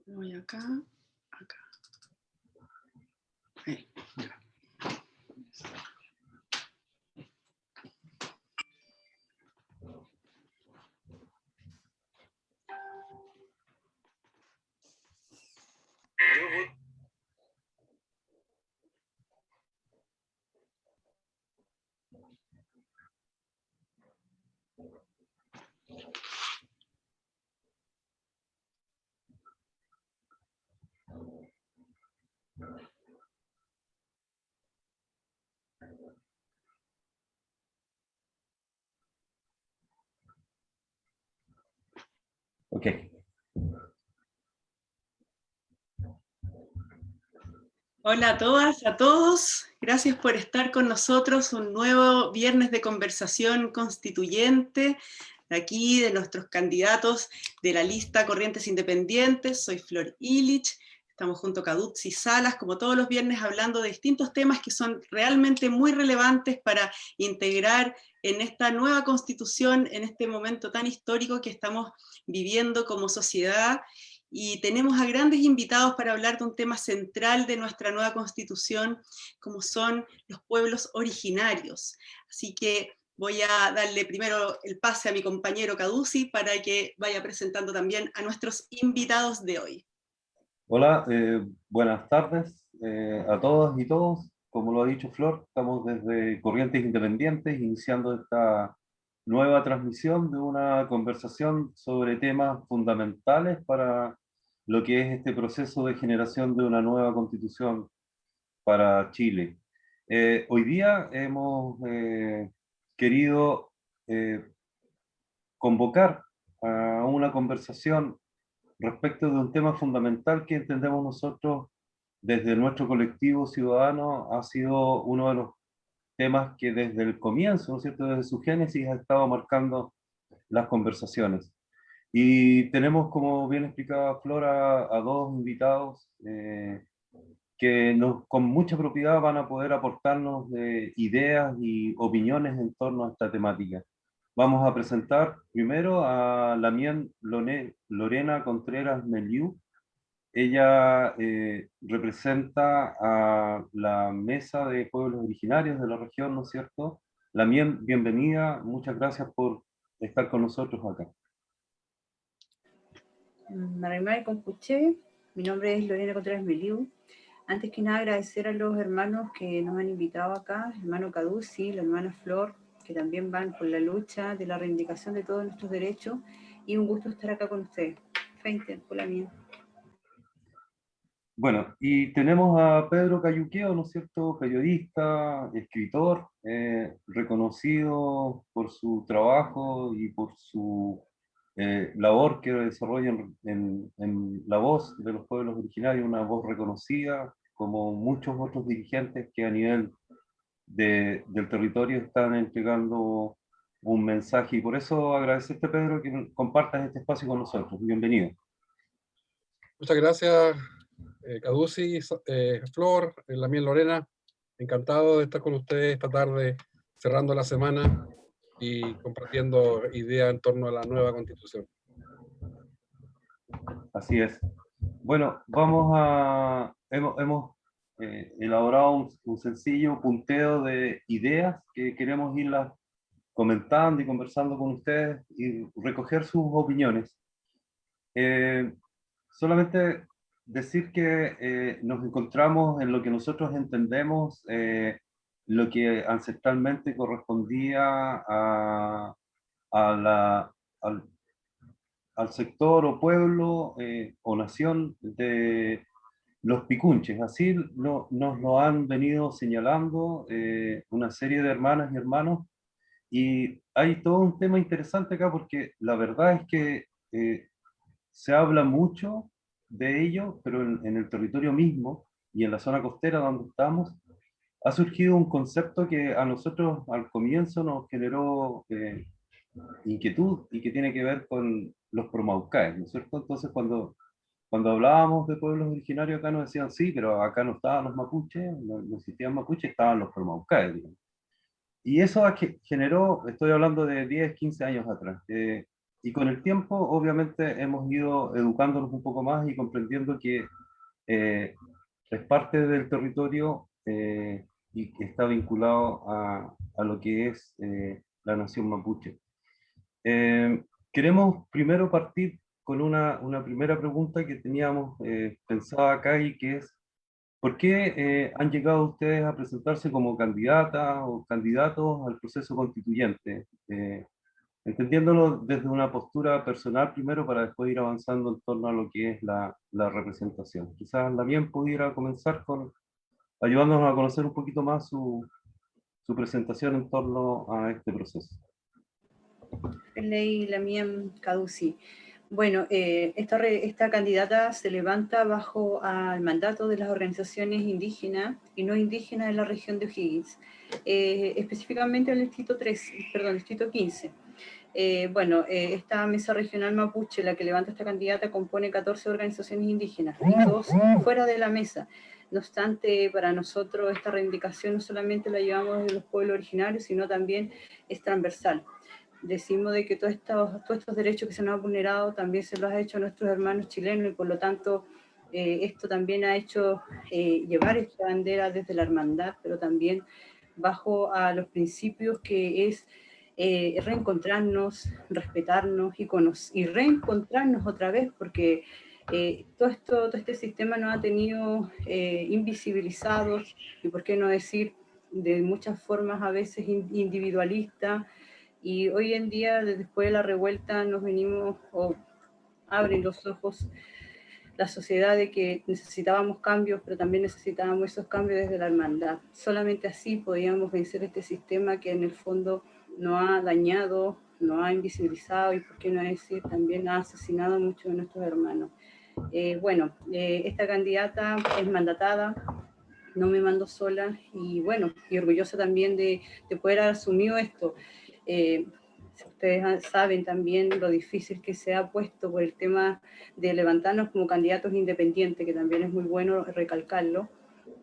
Voy acá, acá. Ahí, ya. Ok. Hola a todas, a todos. Gracias por estar con nosotros. Un nuevo viernes de conversación constituyente. Aquí de nuestros candidatos de la lista Corrientes Independientes. Soy Flor Illich. Estamos junto a Caduzzi Salas, como todos los viernes, hablando de distintos temas que son realmente muy relevantes para integrar en esta nueva constitución, en este momento tan histórico que estamos viviendo como sociedad. Y tenemos a grandes invitados para hablar de un tema central de nuestra nueva constitución, como son los pueblos originarios. Así que voy a darle primero el pase a mi compañero Caduzzi para que vaya presentando también a nuestros invitados de hoy. Hola, buenas tardes a todas y todos. Como lo ha dicho Flor, estamos desde Corrientes Independientes iniciando esta nueva transmisión de una conversación sobre temas fundamentales para lo que es este proceso de generación de una nueva constitución para Chile. Hoy día hemos querido eh, convocar a una conversación respecto de un tema fundamental que entendemos nosotros desde nuestro colectivo ciudadano ha sido uno de los temas que desde el comienzo, ¿no es cierto?, desde su génesis ha estado marcando las conversaciones. Y tenemos, como bien explicaba Flora, a dos invitados que con mucha propiedad van a poder aportarnos ideas y opiniones en torno a esta temática. Vamos a presentar primero a Lamien Lorena Contreras Meliú. Ella representa a la Mesa de Pueblos Originarios de la región, ¿no es cierto? Lamien, bienvenida, muchas gracias por estar con nosotros acá. Marimar Compuche, mi nombre es Lorena Contreras Meliú. Antes que nada agradecer a los hermanos que nos han invitado acá, el hermano Caduzzi, la hermana Flor, que también van por la lucha de la reivindicación de todos nuestros derechos, y un gusto estar acá con ustedes. Frente por la mía. Bueno, y tenemos a Pedro Cayuqueo, ¿no es cierto? Periodista, escritor, reconocido por su trabajo y por su labor que desarrolla en la voz de los pueblos originarios, una voz reconocida, como muchos otros dirigentes que a nivel del territorio están entregando un mensaje. Y por eso agradecerte, Pedro, que compartas este espacio con nosotros. Bienvenido. Muchas gracias, Caduzzi, Flor, Lamien Lorena. Encantado de estar con ustedes esta tarde, cerrando la semana y compartiendo ideas en torno a la nueva constitución. Así es. Bueno, hemos elaborado un sencillo punteo de ideas que queremos irlas comentando y conversando con ustedes y recoger sus opiniones. Solamente decir que nos encontramos en lo que nosotros entendemos, lo que ancestralmente correspondía a al, al sector o pueblo o nación de los picunches. Así nos lo han venido señalando una serie de hermanas y hermanos. Y hay todo un tema interesante acá porque la verdad es que se habla mucho de ello, pero en el territorio mismo y en la zona costera donde estamos, ha surgido un concepto que a nosotros al comienzo nos generó inquietud y que tiene que ver con los promaucaes, ¿no es cierto? Entonces cuando hablábamos de pueblos originarios acá nos decían, sí, pero acá no estaban los mapuches, no existían mapuches, estaban los promaucaes, digamos. Y eso generó, estoy hablando de 10, 15 años atrás, Y con el tiempo, obviamente, hemos ido educándonos un poco más y comprendiendo que es parte del territorio y que está vinculado a lo que es la nación mapuche. Queremos primero partir con una primera pregunta que teníamos pensada acá y que es, ¿por qué han llegado ustedes a presentarse como candidatas o candidatos al proceso constituyente? Entendiéndolo desde una postura personal primero para después ir avanzando en torno a lo que es la representación. Quizás Lamien pudiera comenzar con ayudándonos a conocer un poquito más su presentación en torno a este proceso. Ley Lamien Caduci. Bueno, esta candidata se levanta bajo el mandato de las organizaciones indígenas y no indígenas de la región de O'Higgins, específicamente el distrito 15. Esta mesa regional mapuche, la que levanta esta candidata, compone 14 organizaciones indígenas y todos fuera de la mesa. No obstante, para nosotros esta reivindicación no solamente la llevamos de los pueblos originarios, sino también es transversal. Decimos de que todos estos derechos que se nos han vulnerado también se los ha hecho a nuestros hermanos chilenos y por lo tanto esto también ha hecho llevar esta bandera desde la hermandad, pero también bajo a los principios que es reencontrarnos, respetarnos y reencontrarnos otra vez, porque todo este sistema nos ha tenido invisibilizados y por qué no decir de muchas formas a veces individualistas. Y hoy en día, después de la revuelta, nos venimos o abren los ojos la sociedad de que necesitábamos cambios, pero también necesitábamos esos cambios desde la hermandad. Solamente así podíamos vencer este sistema que en el fondo nos ha dañado, nos ha invisibilizado y, por qué no decir, también ha asesinado a muchos de nuestros hermanos. Esta candidata es mandatada, no me mando sola y orgullosa también de poder haber asumido esto. Ustedes saben también lo difícil que se ha puesto por el tema de levantarnos como candidatos independientes, que también es muy bueno recalcarlo,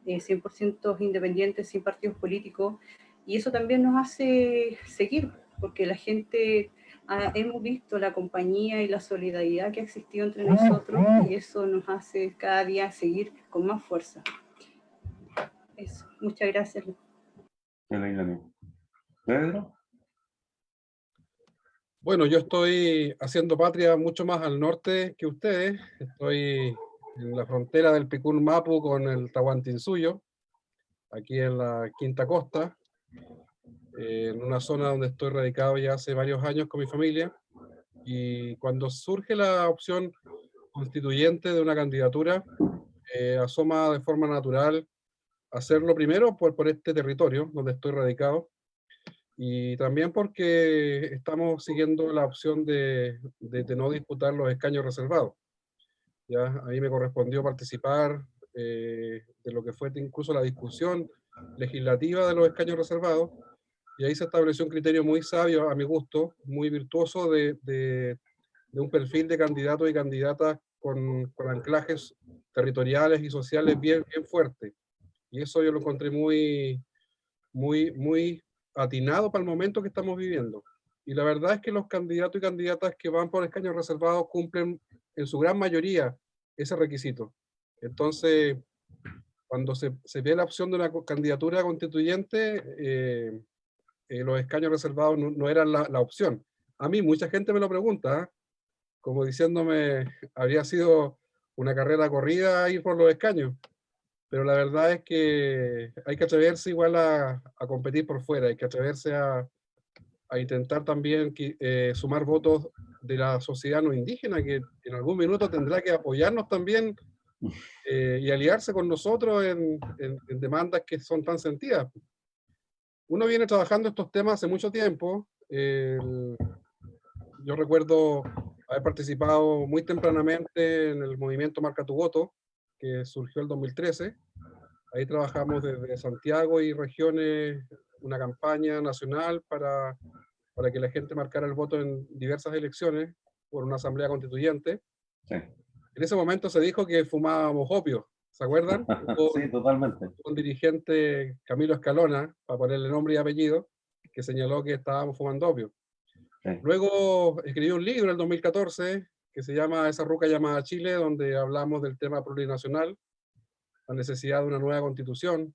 100% independientes, sin partidos políticos, y eso también nos hace seguir, porque la gente, hemos visto la compañía y la solidaridad que ha existido entre nosotros, y eso nos hace cada día seguir con más fuerza. Eso, muchas gracias. Pedro. Bueno, yo estoy haciendo patria mucho más al norte que ustedes. Estoy en la frontera del Picún Mapu con el Tahuantinsuyo, aquí en la Quinta Costa, en una zona donde estoy radicado ya hace varios años con mi familia. Y cuando surge la opción constituyente de una candidatura, asoma de forma natural hacerlo primero por este territorio donde estoy radicado, y también porque estamos siguiendo la opción de no disputar los escaños reservados. Ya, a mí me correspondió participar de lo que fue incluso la discusión legislativa de los escaños reservados, y ahí se estableció un criterio muy sabio, a mi gusto, muy virtuoso de un perfil de candidatos y candidatas con anclajes territoriales y sociales bien fuertes. Y eso yo lo encontré muy atinado para el momento que estamos viviendo. Y la verdad es que los candidatos y candidatas que van por escaños reservados cumplen en su gran mayoría ese requisito. Entonces, cuando se ve la opción de una candidatura constituyente, los escaños reservados no eran la opción. A mí mucha gente me lo pregunta, como diciéndome, habría sido una carrera corrida ir por los escaños. Pero la verdad es que hay que atreverse igual a competir por fuera, hay que atreverse a intentar también sumar votos de la sociedad no indígena, que en algún minuto tendrá que apoyarnos también y aliarse con nosotros en demandas que son tan sentidas. Uno viene trabajando estos temas hace mucho tiempo. Yo recuerdo haber participado muy tempranamente en el movimiento Marca tu Voto, que surgió en el 2013. Ahí trabajamos desde Santiago y regiones, una campaña nacional para que la gente marcara el voto en diversas elecciones por una asamblea constituyente. Sí. En ese momento se dijo que fumábamos opio, ¿se acuerdan? Sí, totalmente. Un dirigente, Camilo Escalona, para ponerle nombre y apellido, que señaló que estábamos fumando opio. Sí. Luego escribí un libro en el 2014 que se llama Esa ruca llamada Chile, donde hablamos del tema plurinacional, la necesidad de una nueva constitución.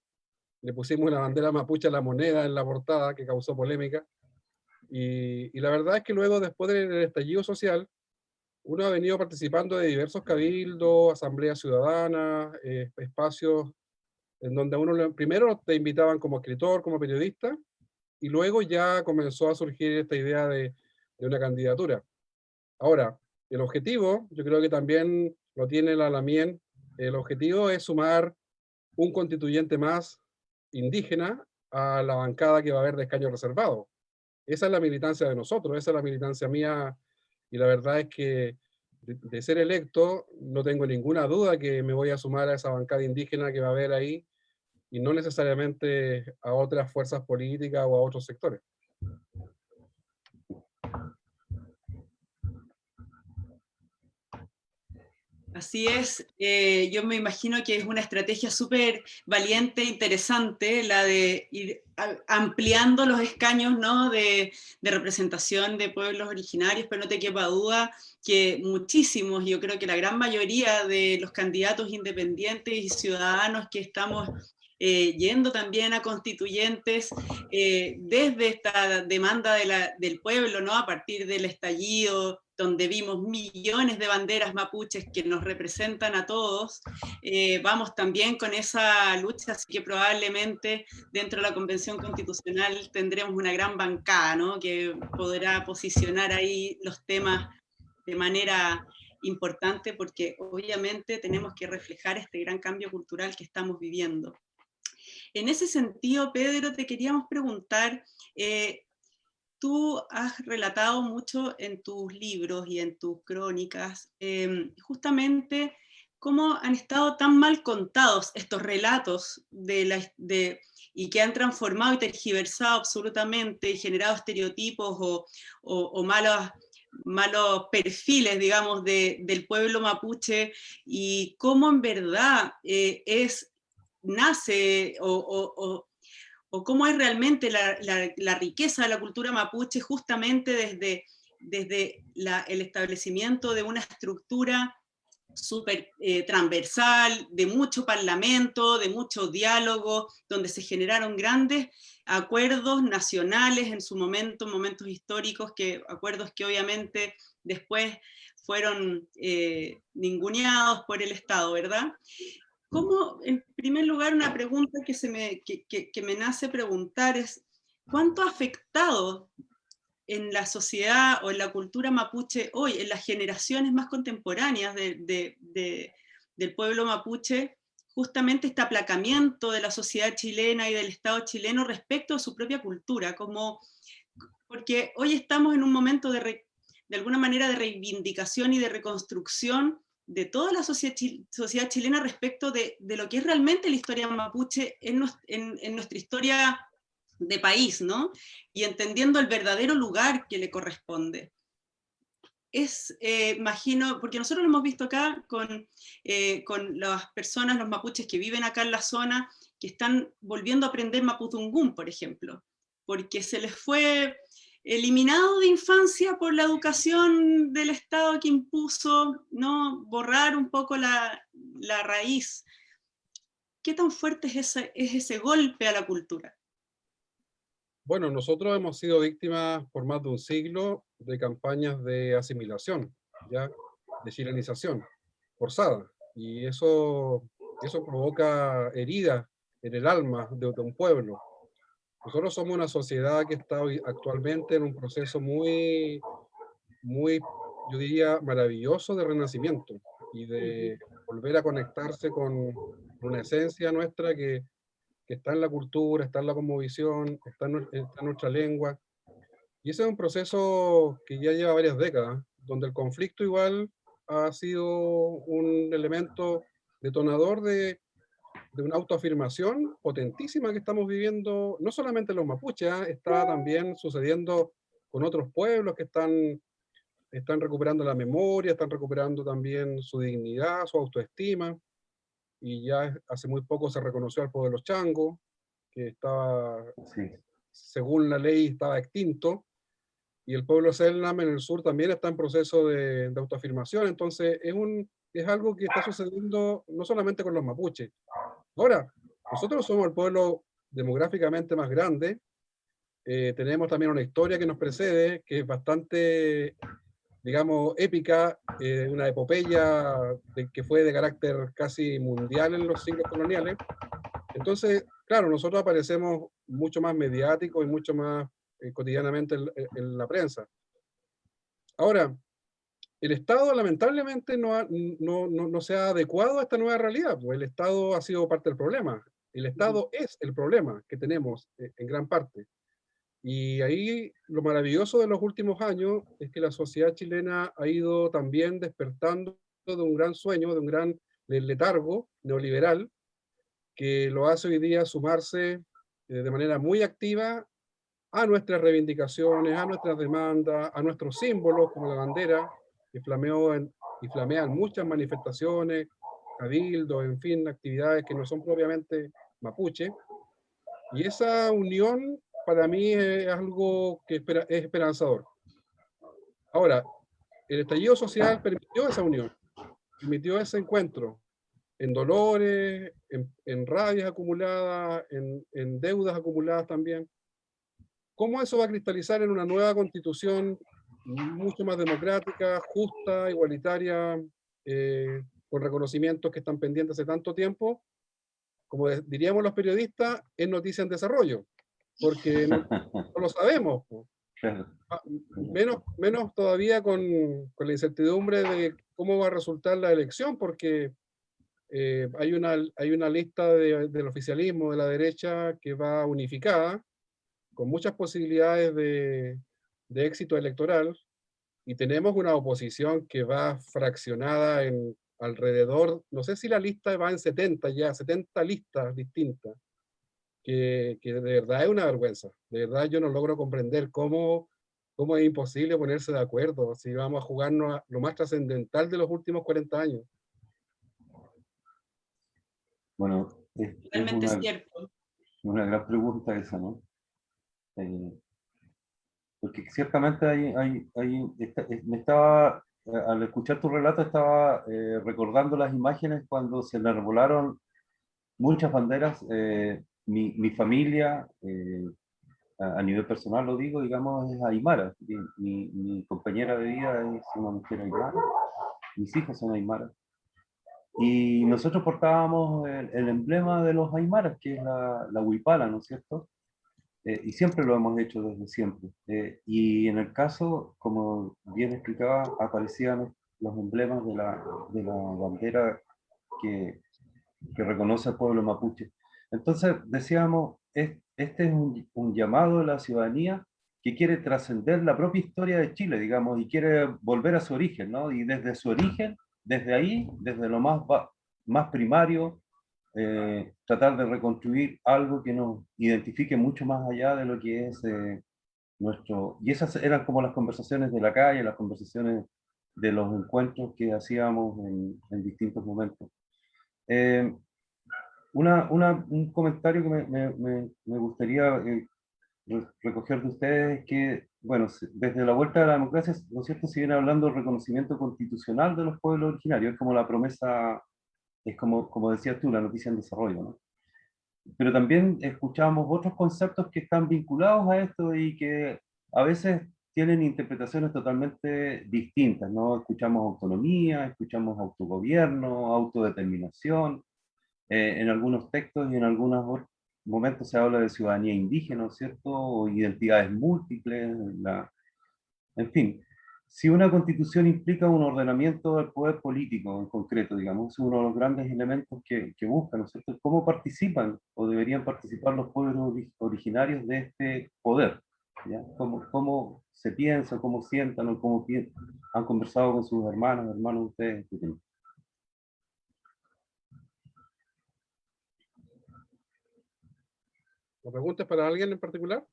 Le pusimos una bandera mapuche a la moneda en la portada, que causó polémica. Y la verdad es que luego, después del estallido social, uno ha venido participando de diversos cabildos, asambleas ciudadanas, espacios en donde a uno primero te invitaban como escritor, como periodista, y luego ya comenzó a surgir esta idea de una candidatura. Ahora, el objetivo, yo creo que también lo tiene la Lamien, el objetivo es sumar un constituyente más indígena a la bancada que va a haber de escaños reservados. Esa es la militancia de nosotros, esa es la militancia mía, y la verdad es que de ser electo no tengo ninguna duda que me voy a sumar a esa bancada indígena que va a haber ahí, y no necesariamente a otras fuerzas políticas o a otros sectores. Así es, yo me imagino que es una estrategia súper valiente, interesante, la de ir ampliando los escaños, ¿no?, de representación de pueblos originarios, pero no te quepa duda que muchísimos, yo creo que la gran mayoría de los candidatos independientes y ciudadanos que estamos yendo también a constituyentes, desde esta demanda del pueblo, ¿no?, a partir del estallido, donde vimos millones de banderas mapuches que nos representan a todos, vamos también con esa lucha, así que probablemente dentro de la Convención Constitucional tendremos una gran bancada, ¿no?, que podrá posicionar ahí los temas de manera importante, porque obviamente tenemos que reflejar este gran cambio cultural que estamos viviendo. En ese sentido, Pedro, te queríamos preguntar, tú has relatado mucho en tus libros y en tus crónicas, justamente cómo han estado tan mal contados estos relatos y que han transformado y tergiversado absolutamente y generado estereotipos o malos perfiles, digamos, del pueblo mapuche, y cómo en verdad nace o cómo es realmente la riqueza de la cultura mapuche justamente desde el establecimiento de una estructura súper transversal, de mucho parlamento, de mucho diálogo, donde se generaron grandes acuerdos nacionales en su momento, momentos históricos, acuerdos que obviamente después fueron ninguneados por el Estado, ¿verdad? ¿Cómo, en primer lugar, una pregunta que me nace preguntar es, ¿cuánto ha afectado en la sociedad o en la cultura mapuche hoy, en las generaciones más contemporáneas del pueblo mapuche, justamente este aplacamiento de la sociedad chilena y del Estado chileno respecto a su propia cultura? Porque hoy estamos en un momento de alguna manera de reivindicación y de reconstrucción de toda la sociedad chilena respecto de lo que es realmente la historia mapuche en nuestra historia de país, ¿no? Y entendiendo el verdadero lugar que le corresponde. Imagino, porque nosotros lo hemos visto acá con las personas, los mapuches que viven acá en la zona, que están volviendo a aprender mapudungún, por ejemplo, porque se les fue eliminado de infancia por la educación del Estado que impuso, ¿no?, borrar un poco la raíz. ¿Qué tan fuerte es ese golpe a la cultura? Bueno, nosotros hemos sido víctimas por más de un siglo de campañas de asimilación, ¿ya? De chilenización forzada, y eso provoca heridas en el alma de un pueblo. Nosotros somos una sociedad que está actualmente en un proceso muy, yo diría, maravilloso de renacimiento y de volver a conectarse con una esencia nuestra que está en la cultura, está en la cosmovisión, está en nuestra lengua. Y ese es un proceso que ya lleva varias décadas, donde el conflicto igual ha sido un elemento detonador de una autoafirmación potentísima que estamos viviendo, no solamente los mapuches, está también sucediendo con otros pueblos que están recuperando la memoria, están recuperando también su dignidad, su autoestima, y ya hace muy poco se reconoció al pueblo de los changos, que estaba, Sí. según la ley, estaba extinto, y el pueblo Selknam en el sur también está en proceso de autoafirmación, entonces es algo que está sucediendo no solamente con los mapuches. Ahora, nosotros somos el pueblo demográficamente más grande, tenemos también una historia que nos precede, que es bastante, digamos, épica, una epopeya que fue de carácter casi mundial en los siglos coloniales. Entonces, claro, nosotros aparecemos mucho más mediáticos y mucho más cotidianamente en la prensa. Ahora, el Estado lamentablemente no se ha adecuado a esta nueva realidad, pues el Estado ha sido parte del problema. El Estado es el problema que tenemos en gran parte. Y ahí lo maravilloso de los últimos años es que la sociedad chilena ha ido también despertando de un gran sueño, de un gran letargo neoliberal, que lo hace hoy día sumarse de manera muy activa a nuestras reivindicaciones, a nuestras demandas, a nuestros símbolos como la bandera, que y flamean muchas manifestaciones, cabildos, en fin, actividades que no son propiamente mapuche. Y esa unión para mí es algo que es esperanzador. Ahora, el estallido social permitió esa unión, permitió ese encuentro en dolores, en rabias acumuladas, en deudas acumuladas también. ¿Cómo eso va a cristalizar en una nueva constitución mucho más democrática, justa, igualitaria, con reconocimientos que están pendientes hace tanto tiempo? Como diríamos los periodistas, es noticia en desarrollo, porque no lo sabemos. Menos todavía con la incertidumbre de cómo va a resultar la elección, porque hay una lista del oficialismo de la derecha que va unificada, con muchas posibilidades de éxito electoral, y tenemos una oposición que va fraccionada en alrededor, no sé si la lista va en 70 ya, 70 listas distintas, que de verdad es una vergüenza. De verdad yo no logro comprender cómo es imposible ponerse de acuerdo si vamos a jugarnos a lo más trascendental de los últimos 40 años. Bueno, Totalmente cierto. Una gran pregunta esa, ¿no? Porque ciertamente al escuchar tu relato estaba recordando las imágenes cuando se enarbolaron muchas banderas. Mi familia, a nivel personal lo digo, digamos, es aymara. Mi compañera de vida es una mujer aymara, mis hijos son aymaras. Y nosotros portábamos el emblema de los aymaras, que es la huipala, ¿no es cierto? Y siempre lo hemos hecho desde siempre. Y en el caso, como bien explicaba, aparecían los emblemas de la bandera que reconoce al pueblo mapuche. Entonces decíamos, este es un llamado de la ciudadanía que quiere trascender la propia historia de Chile, digamos, y quiere volver a su origen, ¿no? Y desde su origen, desde ahí, desde lo más primario, tratar de reconstruir algo que nos identifique mucho más allá de lo que es nuestro... Y esas eran como las conversaciones de la calle, las conversaciones de los encuentros que hacíamos en distintos momentos. Un comentario que me gustaría recoger de ustedes es que, bueno, desde la vuelta de la democracia, ¿no es cierto?, se viene hablando del reconocimiento constitucional de los pueblos originarios, es como la promesa, es como decías tú, la noticia en desarrollo, ¿no? Pero también escuchamos otros conceptos que están vinculados a esto y que a veces tienen interpretaciones totalmente distintas, ¿no? Escuchamos autonomía, escuchamos autogobierno, autodeterminación, en algunos textos y en algunos momentos se habla de ciudadanía indígena, ¿no es cierto? O identidades múltiples, en fin. Si una constitución implica un ordenamiento del poder político en concreto, digamos, es uno de los grandes elementos que buscan, ¿no es cierto? ¿Cómo participan o deberían participar los pueblos originarios de este poder? ¿Ya? ¿Cómo se piensa, cómo sientan o cómo han conversado con sus hermanos de ustedes? ¿La pregunta es para alguien en particular?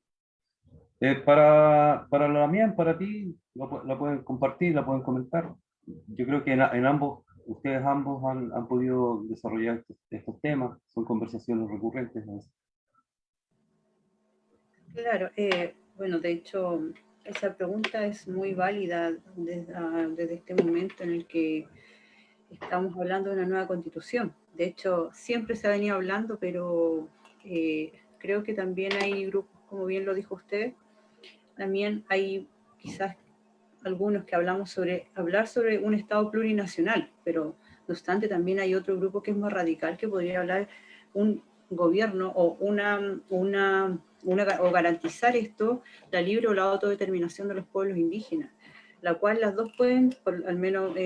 Para la mía, para ti, la pueden compartir, la pueden comentar. Yo creo que en ambos, ustedes ambos han podido desarrollar estos temas, son conversaciones recurrentes. Claro, bueno, de hecho, esa pregunta es muy válida desde este momento en el que estamos hablando de una nueva constitución. De hecho, siempre se ha venido hablando, pero creo que también hay grupos, como bien lo dijo usted, también hay quizás algunos que hablar sobre un Estado plurinacional, pero no obstante también hay otro grupo que es más radical que podría hablar un gobierno o o garantizar esto, la libre o la autodeterminación de los pueblos indígenas, la cual las dos pueden, al menos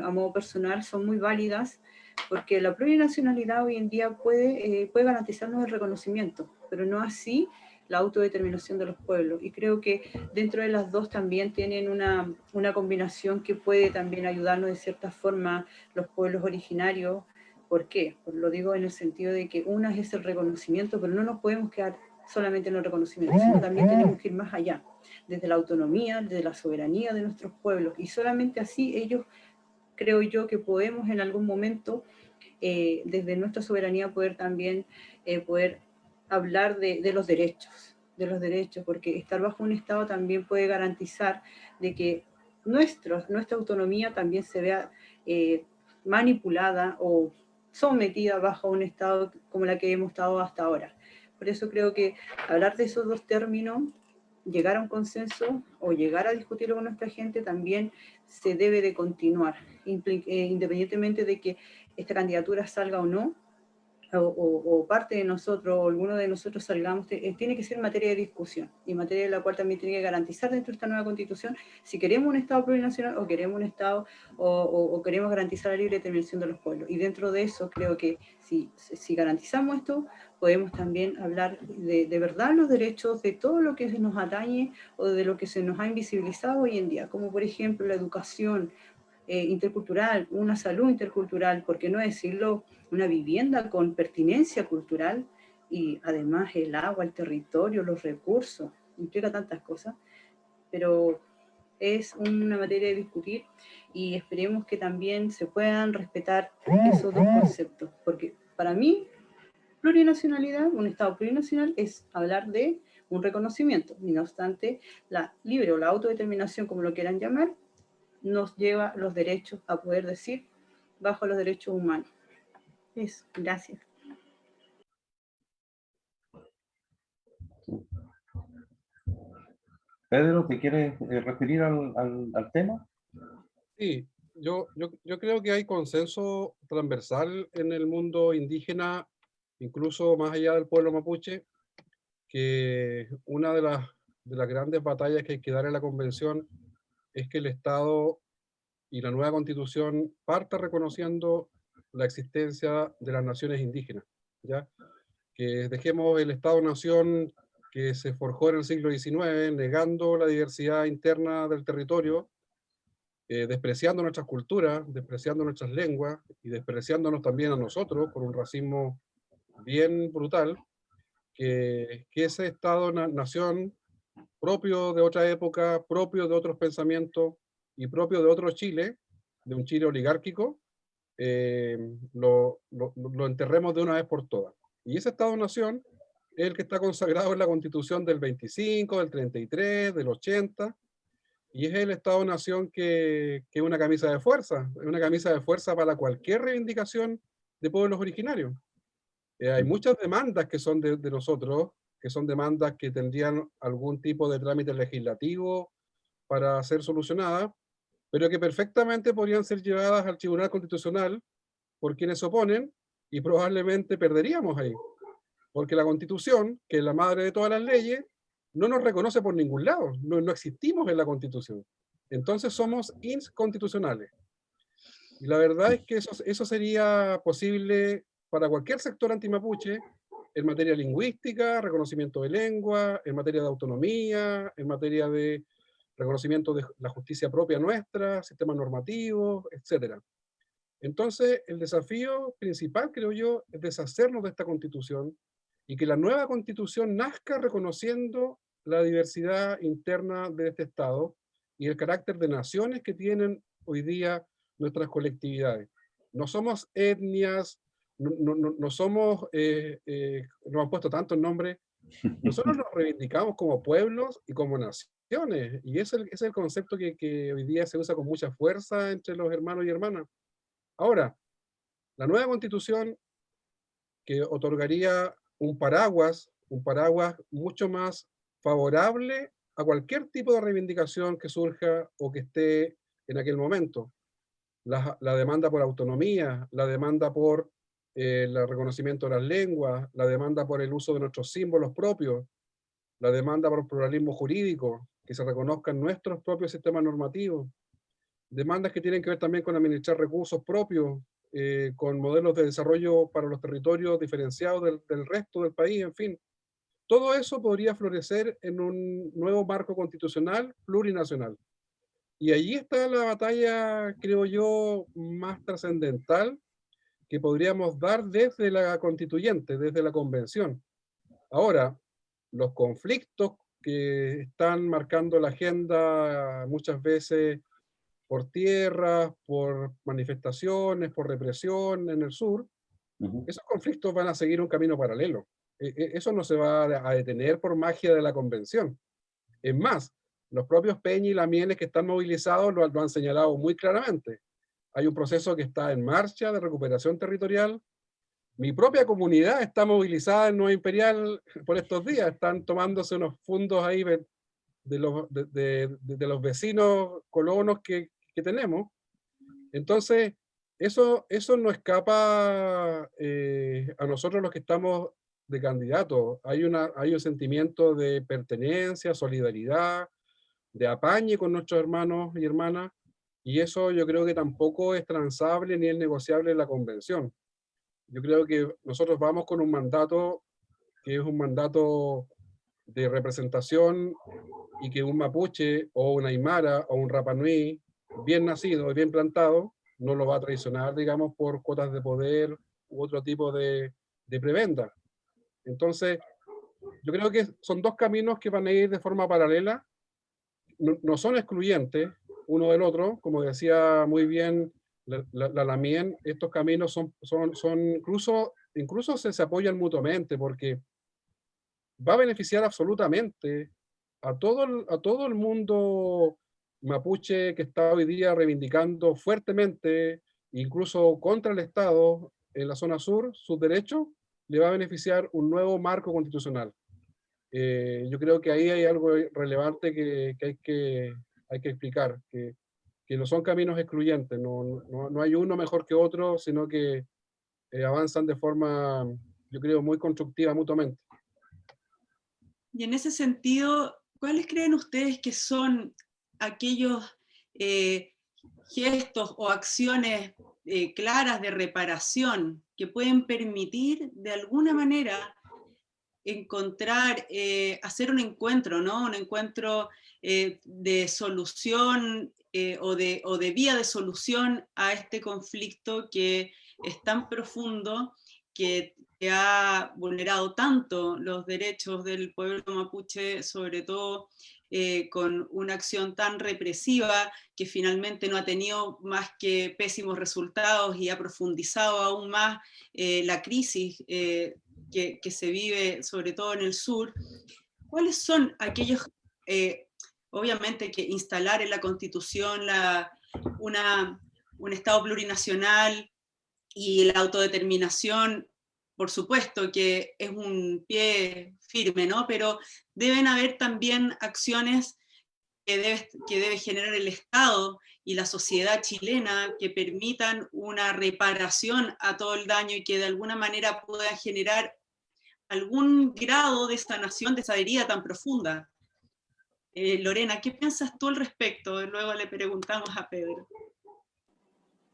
a modo personal, son muy válidas, porque la plurinacionalidad hoy en día puede garantizarnos el reconocimiento, pero no así la autodeterminación de los pueblos. Y creo que dentro de las dos también tienen una combinación que puede también ayudarnos de cierta forma los pueblos originarios. ¿Por qué? Pues lo digo en el sentido de que una es el reconocimiento, pero no nos podemos quedar solamente en el reconocimiento, sino también tenemos que ir más allá, desde la autonomía, desde la soberanía de nuestros pueblos. Y solamente así ellos, creo yo, que podemos en algún momento, desde nuestra soberanía, poder también poder hablar de los derechos, porque estar bajo un Estado también puede garantizar de que nuestra autonomía también se vea manipulada o sometida bajo un Estado como la que hemos estado hasta ahora. Por eso creo que hablar de esos dos términos, llegar a un consenso o llegar a discutirlo con nuestra gente también se debe de continuar, independientemente de que esta candidatura salga o no, o parte de nosotros, o alguno de nosotros salgamos, tiene que ser materia de discusión, y materia de la cual también tiene que garantizar dentro de esta nueva constitución si queremos un Estado plurinacional o queremos un Estado, o queremos garantizar la libre determinación de los pueblos. Y dentro de eso creo que si garantizamos esto, podemos también hablar de verdad los derechos de todo lo que nos atañe o de lo que se nos ha invisibilizado hoy en día, como por ejemplo la educación intercultural, una salud intercultural, por qué no decirlo, una vivienda con pertinencia cultural, y además el agua, el territorio, los recursos, implica tantas cosas, pero es una materia de discutir, y esperemos que también se puedan respetar esos dos conceptos, porque para mí plurinacionalidad, un Estado plurinacional, es hablar de un reconocimiento, y no obstante la libre o la autodeterminación, como lo quieran llamar, nos lleva los derechos a poder decir bajo los derechos humanos. Eso, gracias. Pedro, ¿te quieres referir al tema? Sí, yo creo que hay consenso transversal en el mundo indígena, incluso más allá del pueblo mapuche, que una de las grandes batallas que hay que dar en la convención es que el Estado y la nueva constitución parta reconociendo la existencia de las naciones indígenas, ¿ya? Que dejemos el Estado-nación que se forjó en el siglo XIX, negando la diversidad interna del territorio, despreciando nuestras culturas, despreciando nuestras lenguas y despreciándonos también a nosotros por un racismo bien brutal, que ese Estado-nación propio de otra época, propio de otros pensamientos y propio de otro Chile, de un Chile oligárquico, lo enterremos de una vez por todas. Y ese Estado-nación es el que está consagrado en la Constitución del 25, del 33, del 80, y es el Estado-nación que es una camisa de fuerza, es una camisa de fuerza para cualquier reivindicación de pueblos originarios. Hay muchas demandas que son de nosotros, que son demandas que tendrían algún tipo de trámite legislativo para ser solucionadas, pero que perfectamente podrían ser llevadas al Tribunal Constitucional por quienes se oponen, y probablemente perderíamos ahí, porque la Constitución, que es la madre de todas las leyes, no nos reconoce por ningún lado, no existimos en la Constitución. Entonces somos inconstitucionales. Y la verdad es que eso sería posible para cualquier sector antimapuche, en materia lingüística, reconocimiento de lengua, en materia de autonomía, en materia de reconocimiento de la justicia propia nuestra, sistemas normativos, etc. Entonces, el desafío principal, creo yo, es deshacernos de esta Constitución y que la nueva Constitución nazca reconociendo la diversidad interna de este Estado y el carácter de naciones que tienen hoy día nuestras colectividades. No somos etnias, no somos, nos han puesto tantos nombres, nosotros nos reivindicamos como pueblos y como naciones. Y ese es el concepto que hoy día se usa con mucha fuerza entre los hermanos y hermanas. Ahora, la nueva constitución que otorgaría un paraguas mucho más favorable a cualquier tipo de reivindicación que surja o que esté en aquel momento. La demanda por autonomía, la demanda por el reconocimiento de las lenguas, la demanda por el uso de nuestros símbolos propios, la demanda por pluralismo jurídico, que se reconozcan nuestros propios sistemas normativos, demandas que tienen que ver también con administrar recursos propios, con modelos de desarrollo para los territorios diferenciados del resto del país, en fin. Todo eso podría florecer en un nuevo marco constitucional plurinacional. Y allí está la batalla, creo yo, más trascendental que podríamos dar desde la constituyente, desde la convención. Ahora, los conflictos que están marcando la agenda muchas veces por tierras, por manifestaciones, por represión en el sur, esos conflictos van a seguir un camino paralelo. Eso no se va a detener por magia de la convención. Es más, los propios Peña y Lamienes que están movilizados lo han señalado muy claramente. Hay un proceso que está en marcha de recuperación territorial. Mi propia comunidad está movilizada en Nueva Imperial por estos días. Están tomándose unos fondos ahí de los vecinos colonos que tenemos. Entonces, eso no escapa a nosotros los que estamos de candidatos. Hay un sentimiento de pertenencia, solidaridad, de apañe con nuestros hermanos y hermanas, y eso yo creo que tampoco es transable ni es negociable en la convención. Yo creo que nosotros vamos con un mandato que es un mandato de representación y que un mapuche o una aymara o un Rapa Nui bien nacido y bien plantado no lo va a traicionar, digamos, por cuotas de poder u otro tipo de prebenda. Entonces, yo creo que son dos caminos que van a ir de forma paralela, no son excluyentes uno del otro, como decía muy bien la Lamien, estos caminos son incluso se apoyan mutuamente, porque va a beneficiar absolutamente a todo el mundo mapuche que está hoy día reivindicando fuertemente, incluso contra el Estado en la zona sur, sus derechos, le va a beneficiar un nuevo marco constitucional. Yo creo que ahí hay algo relevante que hay que explicar, que no son caminos excluyentes, no hay uno mejor que otro, sino que avanzan de forma, yo creo, muy constructiva mutuamente. Y en ese sentido, ¿cuáles creen ustedes que son aquellos gestos o acciones claras de reparación que pueden permitir de alguna manera encontrar, hacer un encuentro, ¿no? Un encuentro de solución o de vía de solución a este conflicto que es tan profundo, que ha vulnerado tanto los derechos del pueblo mapuche, sobre todo con una acción tan represiva que finalmente no ha tenido más que pésimos resultados y ha profundizado aún más la crisis que se vive sobre todo en el sur. ¿Cuáles son aquellos, obviamente que instalar en la Constitución un Estado plurinacional y la autodeterminación, por supuesto que es un pie firme, ¿no? Pero deben haber también acciones que debe generar el Estado y la sociedad chilena que permitan una reparación a todo el daño y que de alguna manera puedan generar algún grado de sanación de esa herida tan profunda. Lorena, ¿qué piensas tú al respecto? Luego le preguntamos a Pedro.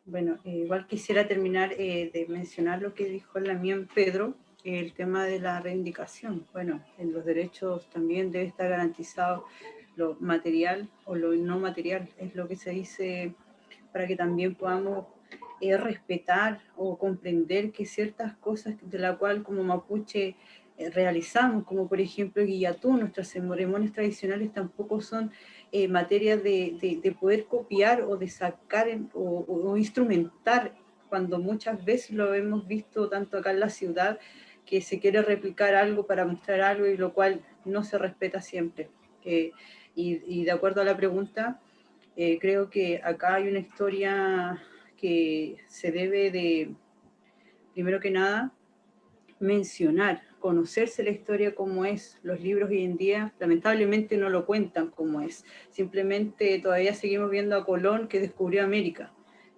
Bueno, igual quisiera terminar de mencionar lo que dijo Lamien Pedro, el tema de la reivindicación. Bueno, en los derechos también debe estar garantizado lo material o lo no material, es lo que se dice, para que también podamos respetar o comprender que ciertas cosas de la cual como mapuche realizamos, como por ejemplo Guillatú, nuestras ceremonias tradicionales tampoco son materia de poder copiar o de sacar o instrumentar, cuando muchas veces lo hemos visto tanto acá en la ciudad, que se quiere replicar algo para mostrar algo y lo cual no se respeta siempre. Y de acuerdo a la pregunta, creo que acá hay una historia que se debe de, primero que nada, mencionar, conocerse la historia como es. Los libros hoy en día lamentablemente no lo cuentan como es. Simplemente todavía seguimos viendo a Colón que descubrió América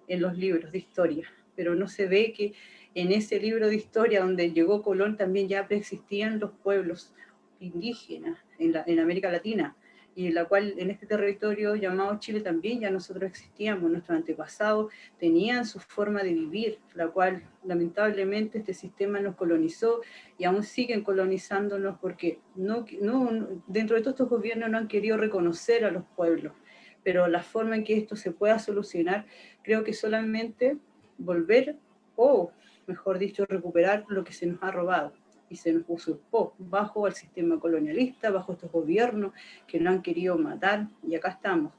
en los libros de historia, pero no se ve que en ese libro de historia donde llegó Colón también ya preexistían los pueblos indígenas en América Latina, y en la cual en este territorio llamado Chile también ya nosotros existíamos, nuestros antepasados tenían su forma de vivir, la cual lamentablemente este sistema nos colonizó y aún siguen colonizándonos porque dentro de todos estos gobiernos no han querido reconocer a los pueblos, pero la forma en que esto se pueda solucionar creo que solamente volver o, mejor dicho, recuperar lo que se nos ha robado y se nos usurpó bajo el sistema colonialista, bajo estos gobiernos que nos han querido matar, y acá estamos.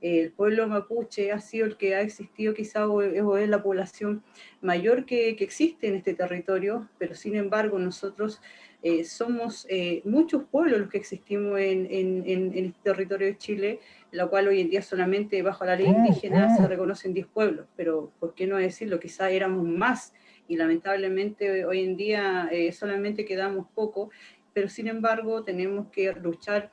El pueblo mapuche ha sido el que ha existido quizá o es la población mayor que existe en este territorio, pero sin embargo nosotros somos muchos pueblos los que existimos en este territorio de Chile, la cual hoy en día solamente bajo la ley indígena se reconocen 10 pueblos, pero ¿por qué no decirlo? Quizá éramos más, y lamentablemente hoy en día solamente quedamos pocos, pero sin embargo tenemos que luchar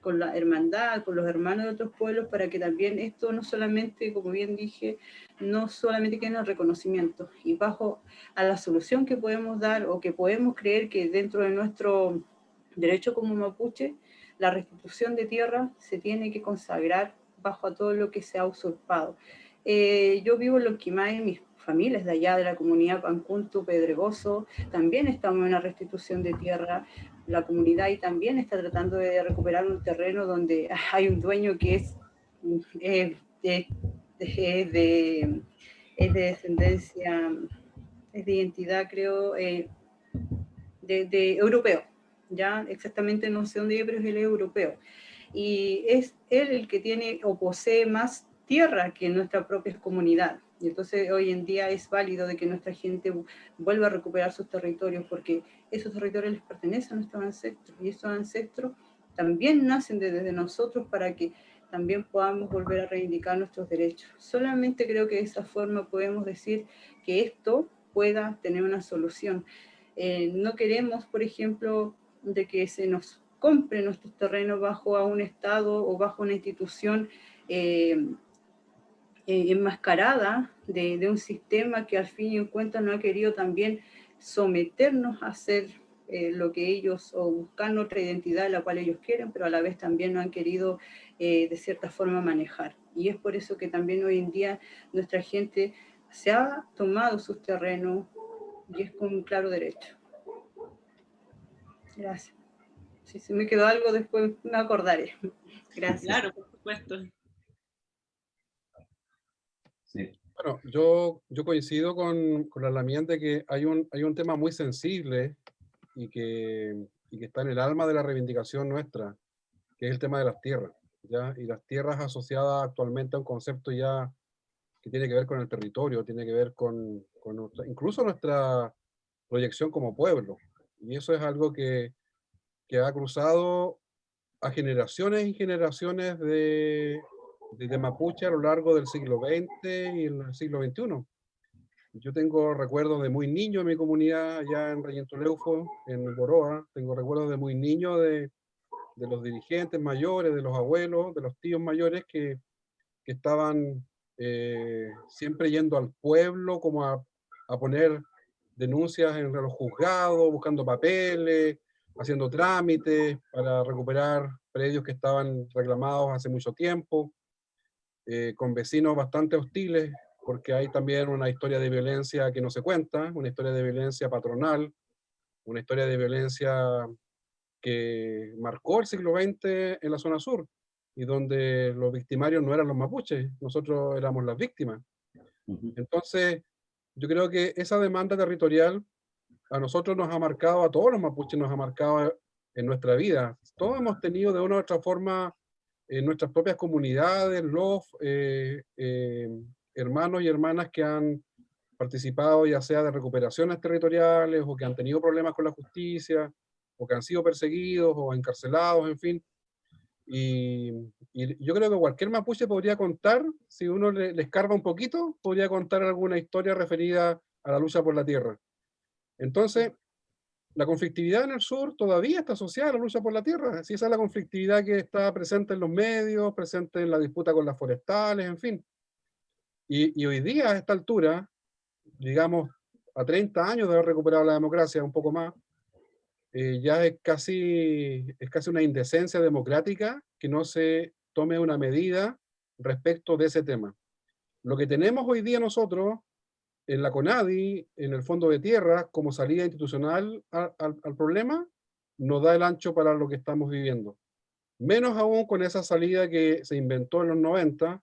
con la hermandad, con los hermanos de otros pueblos, para que también esto no solamente, como bien dije, no solamente quede en el reconocimiento, y bajo a la solución que podemos dar o que podemos creer que dentro de nuestro derecho como mapuche, la restitución de tierra se tiene que consagrar bajo a todo lo que se ha usurpado. Yo vivo en Lonquimay, mis familias de allá de la comunidad Pancuntu, Pedregoso, también estamos en una restitución de tierra. La comunidad y también está tratando de recuperar un terreno donde hay un dueño que es de descendencia, es de identidad, creo, de europeo, ya exactamente no sé dónde vive, pero es el europeo. Y es él el que tiene o posee más tierra que nuestra propia comunidad. Y entonces hoy en día es válido de que nuestra gente vuelva a recuperar sus territorios, porque esos territorios les pertenecen a nuestros ancestros, y esos ancestros también nacen desde nosotros para que también podamos volver a reivindicar nuestros derechos. Solamente creo que de esa forma podemos decir que esto pueda tener una solución. No queremos, por ejemplo, de que se nos compre nuestros terrenos bajo a un Estado o bajo una institución enmascarada de un sistema que al fin y al cuenta no ha querido también someternos a hacer lo que ellos, o buscar otra identidad la cual ellos quieren, pero a la vez también no han querido de cierta forma manejar. Y es por eso que también hoy en día nuestra gente se ha tomado sus terrenos, y es con un claro derecho. Gracias. Si se me quedó algo después me acordaré. Gracias. Claro, por supuesto. Sí. Bueno, yo coincido con la Lamián de que hay un tema muy sensible y que está en el alma de la reivindicación nuestra, que es el tema de las tierras, ¿ya? Y las tierras asociadas actualmente a un concepto ya que tiene que ver con el territorio, tiene que ver con incluso nuestra proyección como pueblo. Y eso es algo que ha cruzado a generaciones y generaciones de mapuche a lo largo del siglo XX y el siglo XXI. Yo tengo recuerdos de muy niño en mi comunidad, allá en Reyentuleuco, en Boroa. Tengo recuerdos de muy niño de los dirigentes mayores, de los abuelos, de los tíos mayores que estaban siempre yendo al pueblo como a poner denuncias en los juzgados, buscando papeles, haciendo trámites para recuperar predios que estaban reclamados hace mucho tiempo, con vecinos bastante hostiles, porque hay también una historia de violencia que no se cuenta, una historia de violencia patronal, una historia de violencia que marcó el siglo XX en la zona sur, y donde los victimarios no eran los mapuches, nosotros éramos las víctimas. Entonces, yo creo que esa demanda territorial a nosotros nos ha marcado, a todos los mapuches nos ha marcado en nuestra vida. Todos hemos tenido de una u otra forma en nuestras propias comunidades los hermanos y hermanas que han participado ya sea de recuperaciones territoriales o que han tenido problemas con la justicia o que han sido perseguidos o encarcelados, en fin. Y yo creo que cualquier mapuche podría contar, si uno le escarba un poquito, podría contar alguna historia referida a la lucha por la tierra. Entonces, la conflictividad en el sur todavía está asociada a la lucha por la tierra. Sí, esa es la conflictividad que está presente en los medios, presente en la disputa con las forestales, en fin. Y hoy día, a esta altura, digamos, a 30 años de haber recuperado la democracia, un poco más, ya es casi una indecencia democrática que no se tome una medida respecto de ese tema. Lo que tenemos hoy día nosotros en la CONADI, en el Fondo de Tierra, como salida institucional al problema, no da el ancho para lo que estamos viviendo. Menos aún con esa salida que se inventó en los 90,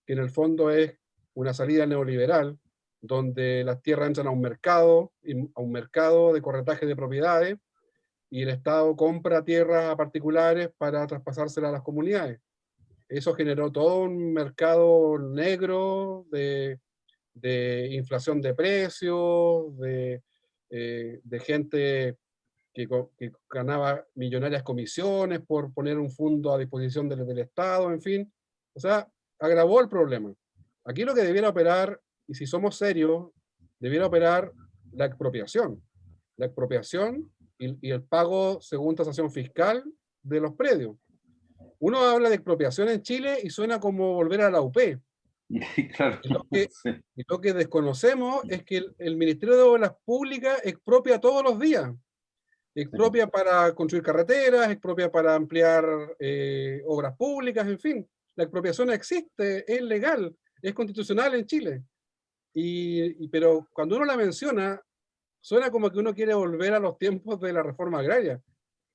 que en el fondo es una salida neoliberal, donde las tierras entran a un mercado de corretaje de propiedades, y el Estado compra tierras a particulares para traspasárselas a las comunidades. Eso generó todo un mercado negro de inflación de precios, de gente que ganaba millonarias comisiones por poner un fondo a disposición del Estado, en fin. O sea, agravó el problema. Aquí lo que debiera operar, y si somos serios, debiera operar la expropiación. La expropiación y el pago según tasación fiscal de los predios. Uno habla de expropiación en Chile y suena como volver a la UP. Claro, sí. Y lo que desconocemos es que el Ministerio de Obras Públicas expropia todos los días. Expropia para construir carreteras, expropia para ampliar obras públicas, en fin. La expropiación existe, es legal, es constitucional en Chile. Pero cuando uno la menciona, suena como que uno quiere volver a los tiempos de la reforma agraria.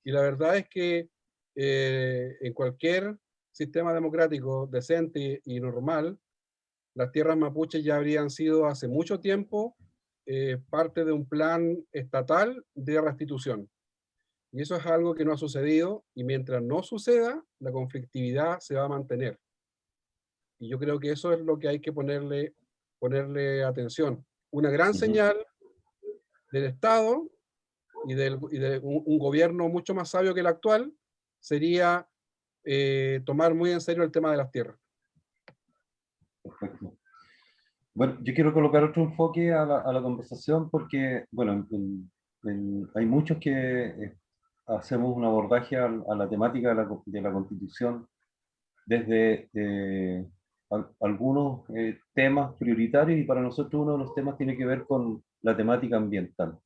Y la verdad es que en cualquier sistema democrático decente y normal, las tierras mapuches ya habrían sido hace mucho tiempo parte de un plan estatal de restitución. Y eso es algo que no ha sucedido, y mientras no suceda, la conflictividad se va a mantener. Y yo creo que eso es lo que hay que ponerle atención. Una gran señal del Estado y de un gobierno mucho más sabio que el actual sería tomar muy en serio el tema de las tierras. Perfecto. Bueno, yo quiero colocar otro enfoque a la conversación porque, bueno, hay muchos que hacemos un abordaje a la temática de la Constitución desde algunos temas prioritarios, y para nosotros uno de los temas tiene que ver con la temática ambiental.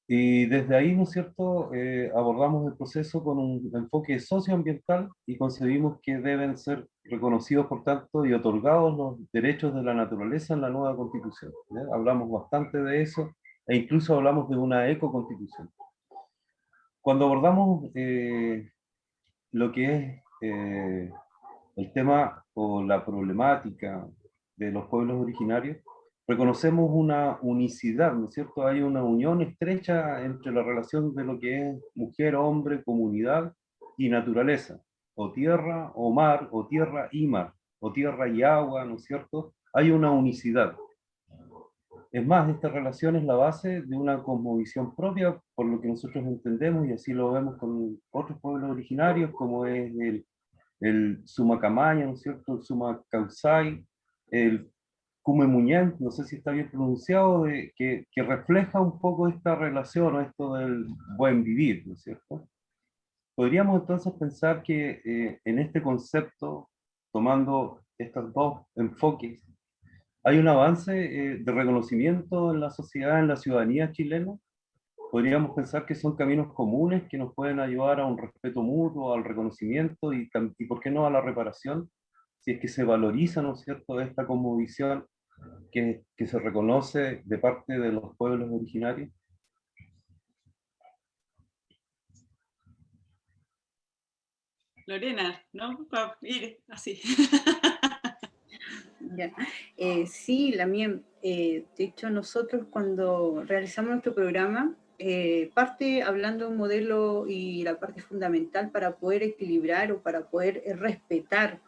Y desde ahí, ¿no es cierto?, abordamos el proceso con un enfoque socioambiental y concebimos que deben ser reconocidos, por tanto, y otorgados los derechos de la naturaleza en la nueva Constitución. ¿Ya? Hablamos bastante de eso e incluso hablamos de una ecoconstitución. Cuando abordamos lo que es el tema o la problemática de los pueblos originarios, reconocemos una unicidad, ¿no es cierto? Hay una unión estrecha entre la relación de lo que es mujer, hombre, comunidad y naturaleza, o tierra o mar, o tierra y mar, o tierra y agua, ¿no es cierto? Hay una unicidad. Es más, esta relación es la base de una cosmovisión propia, por lo que nosotros entendemos, y así lo vemos con otros pueblos originarios, como es el Sumacamaña, ¿no es cierto?, el Sumacausay, el Cumemuñán, no sé si está bien pronunciado, que refleja un poco esta relación, o esto del buen vivir, ¿no es cierto? Podríamos entonces pensar que en este concepto, tomando estos dos enfoques, hay un avance de reconocimiento en la sociedad, en la ciudadanía chilena. Podríamos pensar que son caminos comunes que nos pueden ayudar a un respeto mutuo, al reconocimiento y ¿por qué no a la reparación? Si es que se valoriza, ¿no es cierto?, esta cosmovisión que se reconoce de parte de los pueblos originarios. Lorena, ¿no? Para ir así. Ya. Sí, de hecho nosotros cuando realizamos nuestro programa, parte hablando de un modelo y la parte fundamental para poder equilibrar o para poder respetar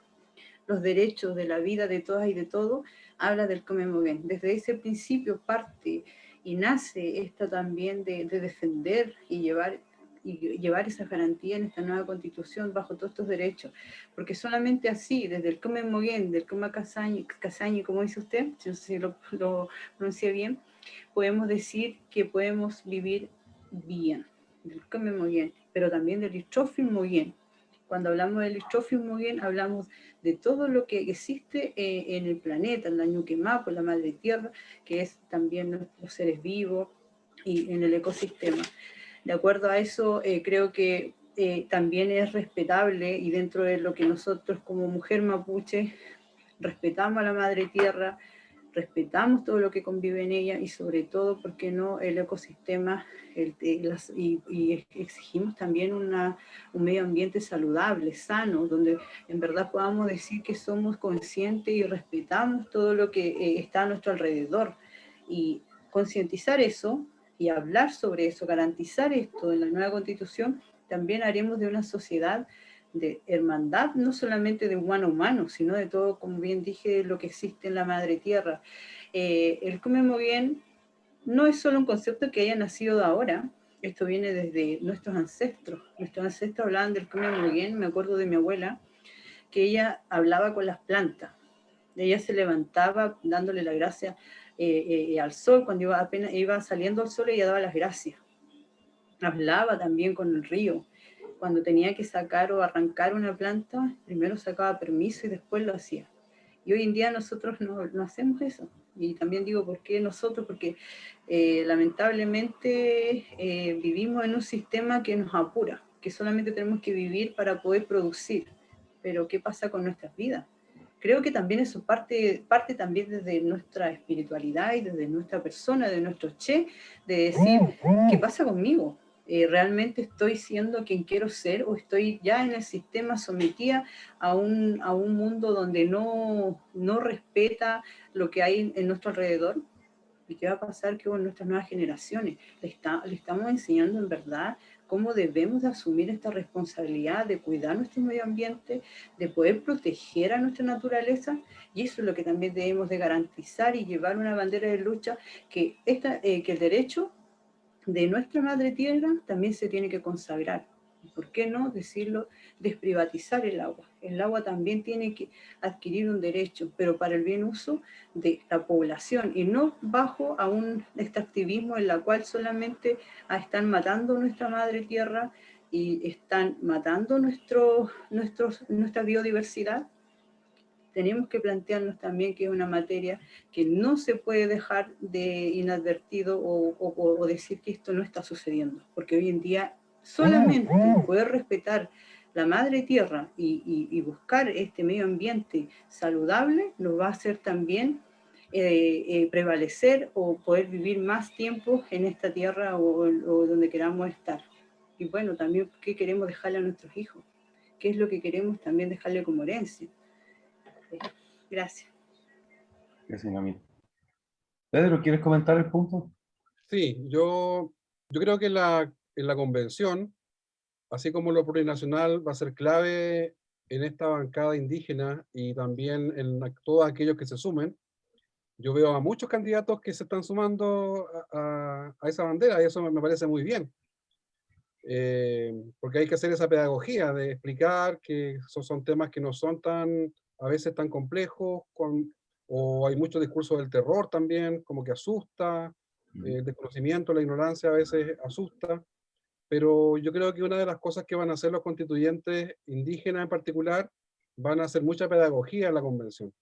los derechos de la vida de todas y de todos, habla del Comemogen. Desde ese principio parte y nace esta también de defender y llevar y llevar esa garantía en esta nueva constitución bajo todos estos derechos, porque solamente así, desde el Come Moguén, del Coma Casañi, como dice usted, no sé si lo pronuncié bien, podemos decir que podemos vivir bien, del Come Moguén, pero también del Listrofin Moguén. Cuando hablamos del Listrofin Moguén, hablamos de todo lo que existe en el planeta, en la Ñuquemapu, la Madre Tierra, que es también los seres vivos y en el ecosistema. De acuerdo a eso, creo que también es respetable, y dentro de lo que nosotros como mujer mapuche respetamos a la Madre Tierra, respetamos todo lo que convive en ella, y sobre todo, ¿por qué no?, el ecosistema, y exigimos también un medio ambiente saludable, sano, donde en verdad podamos decir que somos conscientes y respetamos todo lo que está a nuestro alrededor. Y concientizar eso y hablar sobre eso, garantizar esto en la nueva Constitución, también haremos de una sociedad de hermandad, no solamente de humano a humano, sino de todo, como bien dije, lo que existe en la Madre Tierra. El Come Bien no es solo un concepto que haya nacido de ahora, esto viene desde nuestros ancestros. Nuestros ancestros hablaban del Come Bien, me acuerdo de mi abuela, que ella hablaba con las plantas. Ella se levantaba dándole la gracia al sol, cuando apenas iba saliendo el sol, ella daba las gracias. Hablaba también con el río. Cuando tenía que sacar o arrancar una planta, primero sacaba permiso y después lo hacía. Y hoy en día nosotros no hacemos eso. Y también digo, ¿por qué nosotros? Porque lamentablemente vivimos en un sistema que nos apura, que solamente tenemos que vivir para poder producir. Pero ¿qué pasa con nuestras vidas? Creo que también eso parte también desde nuestra espiritualidad y desde nuestra persona, de nuestro Che, de decir, ¿qué pasa conmigo? ¿Realmente estoy siendo quien quiero ser, o estoy ya en el sistema sometida a un mundo donde no respeta lo que hay en nuestro alrededor? ¿Y qué va a pasar con nuestras nuevas generaciones? Le estamos enseñando en verdad cómo debemos de asumir esta responsabilidad de cuidar nuestro medio ambiente, de poder proteger a nuestra naturaleza, y eso es lo que también debemos de garantizar y llevar una bandera de lucha, que el derecho de nuestra Madre Tierra también se tiene que consagrar. ¿Por qué no decirlo? Desprivatizar el agua. El agua también tiene que adquirir un derecho, pero para el bien uso de la población, y no bajo a un extractivismo en la cual solamente están matando nuestra Madre Tierra y están matando nuestra biodiversidad. Tenemos que plantearnos también que es una materia que no se puede dejar de inadvertido o decir que esto no está sucediendo, porque hoy en día solamente poder respetar la Madre Tierra y buscar este medio ambiente saludable nos va a hacer también prevalecer o poder vivir más tiempo en esta tierra o donde queramos estar. Y bueno, también qué queremos dejarle a nuestros hijos, qué es lo que queremos también dejarle como herencia. Gracias. Gracias, Camila. Pedro, ¿quieres comentar el punto? Sí, yo creo que en la convención, así como lo plurinacional va a ser clave en esta bancada indígena y también en todos aquellos que se sumen, yo veo a muchos candidatos que se están sumando a esa bandera, y eso me parece muy bien. Porque hay que hacer esa pedagogía de explicar que esos son temas que no son a veces tan complejos, o hay mucho discurso del terror también, como que asusta, el desconocimiento, la ignorancia a veces asusta, pero yo creo que una de las cosas que van a hacer los constituyentes indígenas en particular, van a hacer mucha pedagogía en la convención,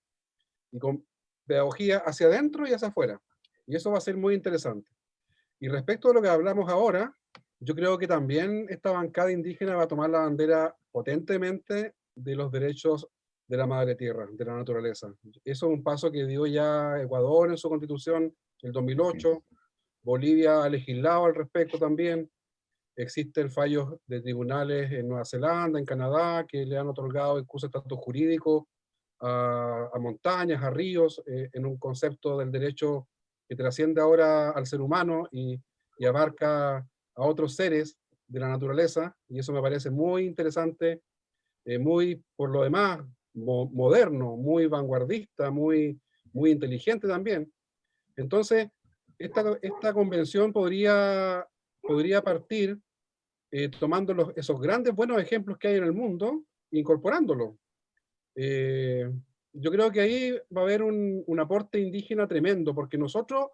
y con pedagogía hacia adentro y hacia afuera, y eso va a ser muy interesante. Y respecto a lo que hablamos ahora, yo creo que también esta bancada indígena va a tomar la bandera potentemente de los derechos de la madre tierra, de la naturaleza. Eso es un paso que dio ya Ecuador en su constitución en el 2008, Bolivia ha legislado al respecto también, existen fallos de tribunales en Nueva Zelanda, en Canadá, que le han otorgado incluso estatus jurídico a montañas, a ríos, en un concepto del derecho que trasciende ahora al ser humano y abarca a otros seres de la naturaleza, y eso me parece muy interesante, muy, por lo demás, moderno, muy vanguardista, muy inteligente también. Entonces, esta convención podría partir tomando esos grandes buenos ejemplos que hay en el mundo, e incorporándolos. Yo creo que ahí va a haber un aporte indígena tremendo, porque nosotros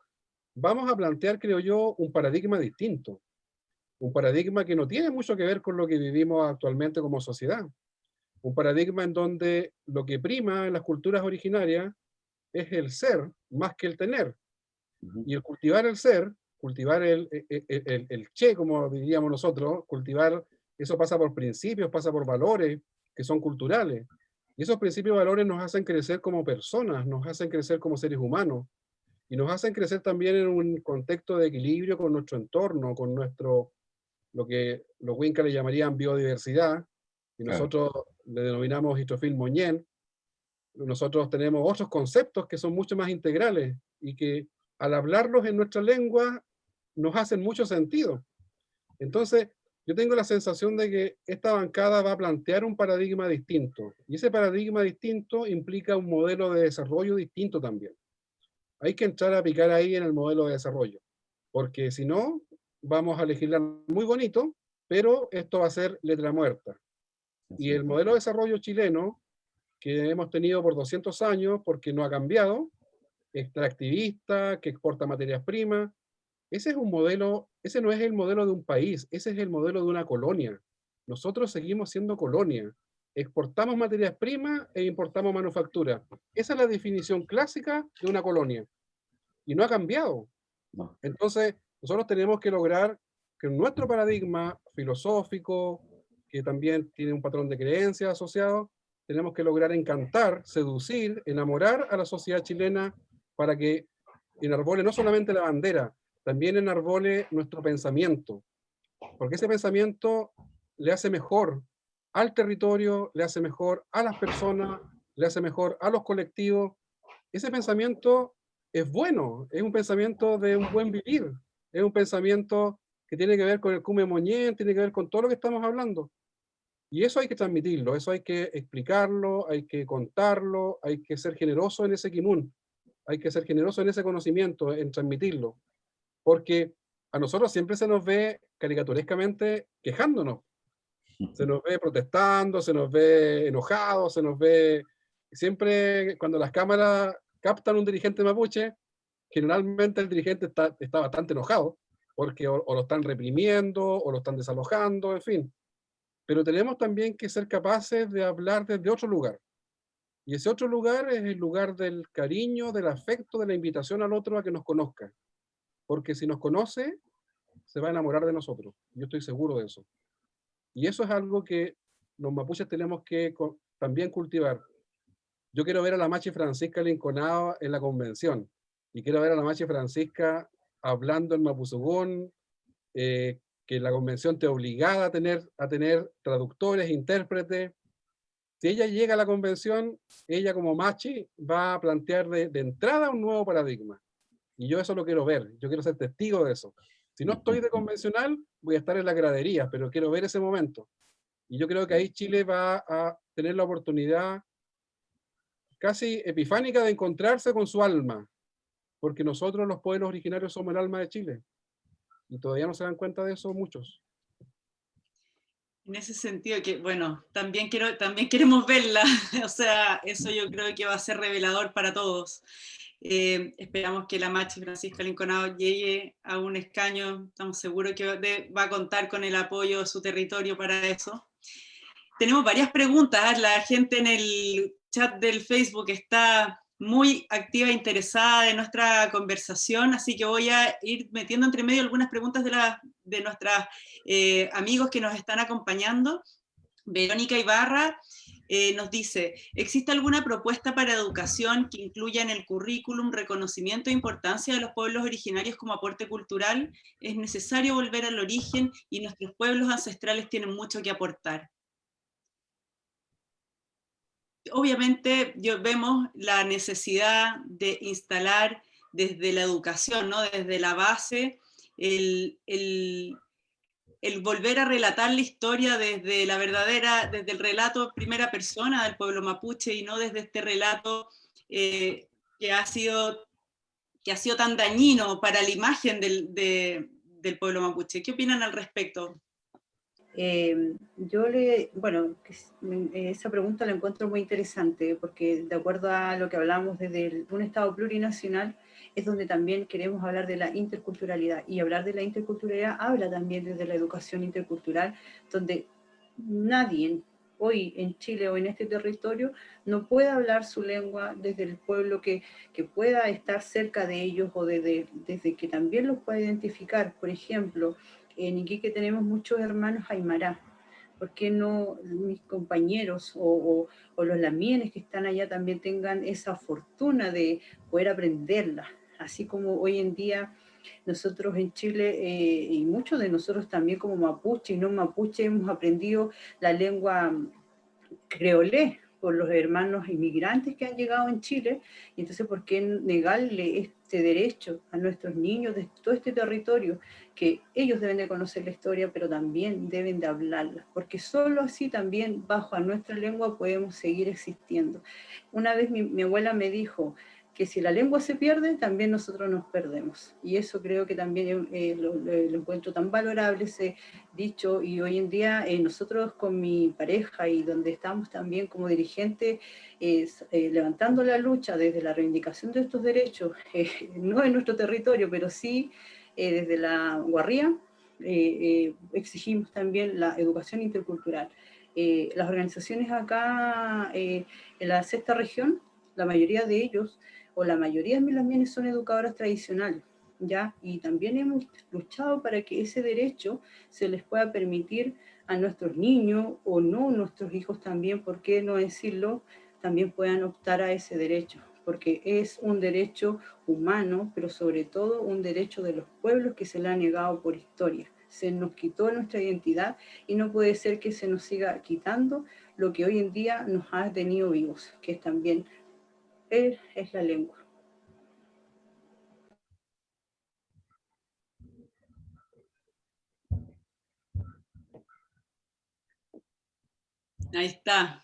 vamos a plantear, creo yo, un paradigma distinto. Un paradigma que no tiene mucho que ver con lo que vivimos actualmente como sociedad. Un paradigma en donde lo que prima en las culturas originarias es el ser más que el tener. Y el cultivar el ser, cultivar el che, como diríamos nosotros, cultivar, eso pasa por principios, pasa por valores que son culturales. Y esos principios y valores nos hacen crecer como personas, nos hacen crecer como seres humanos, y nos hacen crecer también en un contexto de equilibrio con nuestro entorno, con lo que los Winca le llamarían biodiversidad, y nosotros le denominamos Histrofil Moñén. Nosotros tenemos otros conceptos que son mucho más integrales, y que al hablarlos en nuestra lengua nos hacen mucho sentido. Entonces, yo tengo la sensación de que esta bancada va a plantear un paradigma distinto, y ese paradigma distinto implica un modelo de desarrollo distinto también. Hay que entrar a picar ahí en el modelo de desarrollo, porque si no, vamos a legislar muy bonito, pero esto va a ser letra muerta. Y el modelo de desarrollo chileno, que hemos tenido por 200 años, porque no ha cambiado, extractivista, que exporta materias primas, ese es un modelo, ese no es el modelo de un país, ese es el modelo de una colonia. Nosotros seguimos siendo colonia. Exportamos materias primas e importamos manufactura. Esa es la definición clásica de una colonia. Y no ha cambiado. No. Entonces, nosotros tenemos que lograr que nuestro paradigma filosófico, que también tiene un patrón de creencias asociado, tenemos que lograr encantar, seducir, enamorar a la sociedad chilena para que enarbole no solamente la bandera, también enarbole nuestro pensamiento, porque ese pensamiento le hace mejor al territorio, le hace mejor a las personas, le hace mejor a los colectivos. Ese pensamiento es bueno, es un pensamiento de un buen vivir, es un pensamiento que tiene que ver con el Cume Moñén, tiene que ver con todo lo que estamos hablando. Y eso hay que transmitirlo, eso hay que explicarlo, hay que contarlo, hay que ser generoso en ese kimun, hay que ser generoso en ese conocimiento, en transmitirlo. Porque a nosotros siempre se nos ve caricaturescamente quejándonos, se nos ve protestando, se nos ve enojados, se nos ve siempre cuando las cámaras captan un dirigente mapuche, generalmente el dirigente está bastante enojado, porque o lo están reprimiendo, o lo están desalojando, en fin. Pero tenemos también que ser capaces de hablar desde otro lugar. Y ese otro lugar es el lugar del cariño, del afecto, de la invitación al otro a que nos conozca. Porque si nos conoce, se va a enamorar de nosotros. Yo estoy seguro de eso. Y eso es algo que los mapuches tenemos que también cultivar. Yo quiero ver a la Machi Francisca Linconado en la convención. Y quiero ver a la Machi Francisca hablando en mapuzugún, que la convención te obligada a tener traductores, intérpretes. Si ella llega a la convención, ella como Machi va a plantear de entrada un nuevo paradigma. Y yo eso lo quiero ver, yo quiero ser testigo de eso. Si no estoy de convencional, voy a estar en la gradería, pero quiero ver ese momento. Y yo creo que ahí Chile va a tener la oportunidad casi epifánica de encontrarse con su alma, porque nosotros los pueblos originarios somos el alma de Chile. Y todavía no se dan cuenta de eso muchos. En ese sentido, que bueno, también queremos verla, o sea, eso yo creo que va a ser revelador para todos. Esperamos que la Machi Francisca Linconado llegue a un escaño, estamos seguros que va a contar con el apoyo de su territorio para eso. Tenemos varias preguntas, la gente en el chat del Facebook está muy activa e interesada en nuestra conversación, así que voy a ir metiendo entre medio algunas preguntas de nuestros amigos que nos están acompañando. Verónica Ibarra nos dice, ¿existe alguna propuesta para educación que incluya en el currículum reconocimiento e importancia de los pueblos originarios como aporte cultural? Es necesario volver al origen y nuestros pueblos ancestrales tienen mucho que aportar. Obviamente vemos la necesidad de instalar desde la educación, ¿no? Desde la base, el volver a relatar la historia desde el relato primera persona del pueblo mapuche y no desde este relato que ha sido tan dañino para la imagen del pueblo mapuche. ¿Qué opinan al respecto? Bueno, esa pregunta la encuentro muy interesante porque de acuerdo a lo que hablamos desde un Estado plurinacional es donde también queremos hablar de la interculturalidad, y hablar de la interculturalidad habla también desde la educación intercultural, donde nadie hoy en Chile o en este territorio no puede hablar su lengua desde el pueblo que pueda estar cerca de ellos, o desde que también los pueda identificar. Por ejemplo, en Iquique tenemos muchos hermanos aymara. ¿Por qué no mis compañeros o los lamienes que están allá también tengan esa fortuna de poder aprenderla? Así como hoy en día nosotros en Chile, y muchos de nosotros también como mapuche y no mapuche, hemos aprendido la lengua creolé por los hermanos inmigrantes que han llegado en Chile, y entonces ¿por qué negarle este derecho a nuestros niños de todo este territorio? Que ellos deben de conocer la historia, pero también deben de hablarla, porque solo así también bajo a nuestra lengua podemos seguir existiendo. Una vez mi abuela me dijo que si la lengua se pierde, también nosotros nos perdemos, y eso creo que también lo encuentro tan valorable ese dicho. Y hoy en día nosotros con mi pareja y donde estamos también como dirigentes levantando la lucha desde la reivindicación de estos derechos, no en nuestro territorio, pero sí desde la Guarría, exigimos también la educación intercultural. Las organizaciones acá en la sexta región, la mayoría de ellos, o la mayoría de las bienes son educadoras tradicionales, ¿ya? Y también hemos luchado para que ese derecho se les pueda permitir a nuestros niños, o no nuestros hijos también, ¿por qué no decirlo?, también puedan optar a ese derecho, porque es un derecho humano, pero sobre todo un derecho de los pueblos que se le ha negado por historia. Se nos quitó nuestra identidad y no puede ser que se nos siga quitando lo que hoy en día nos ha tenido vivos, que es también es la lengua. Ahí está.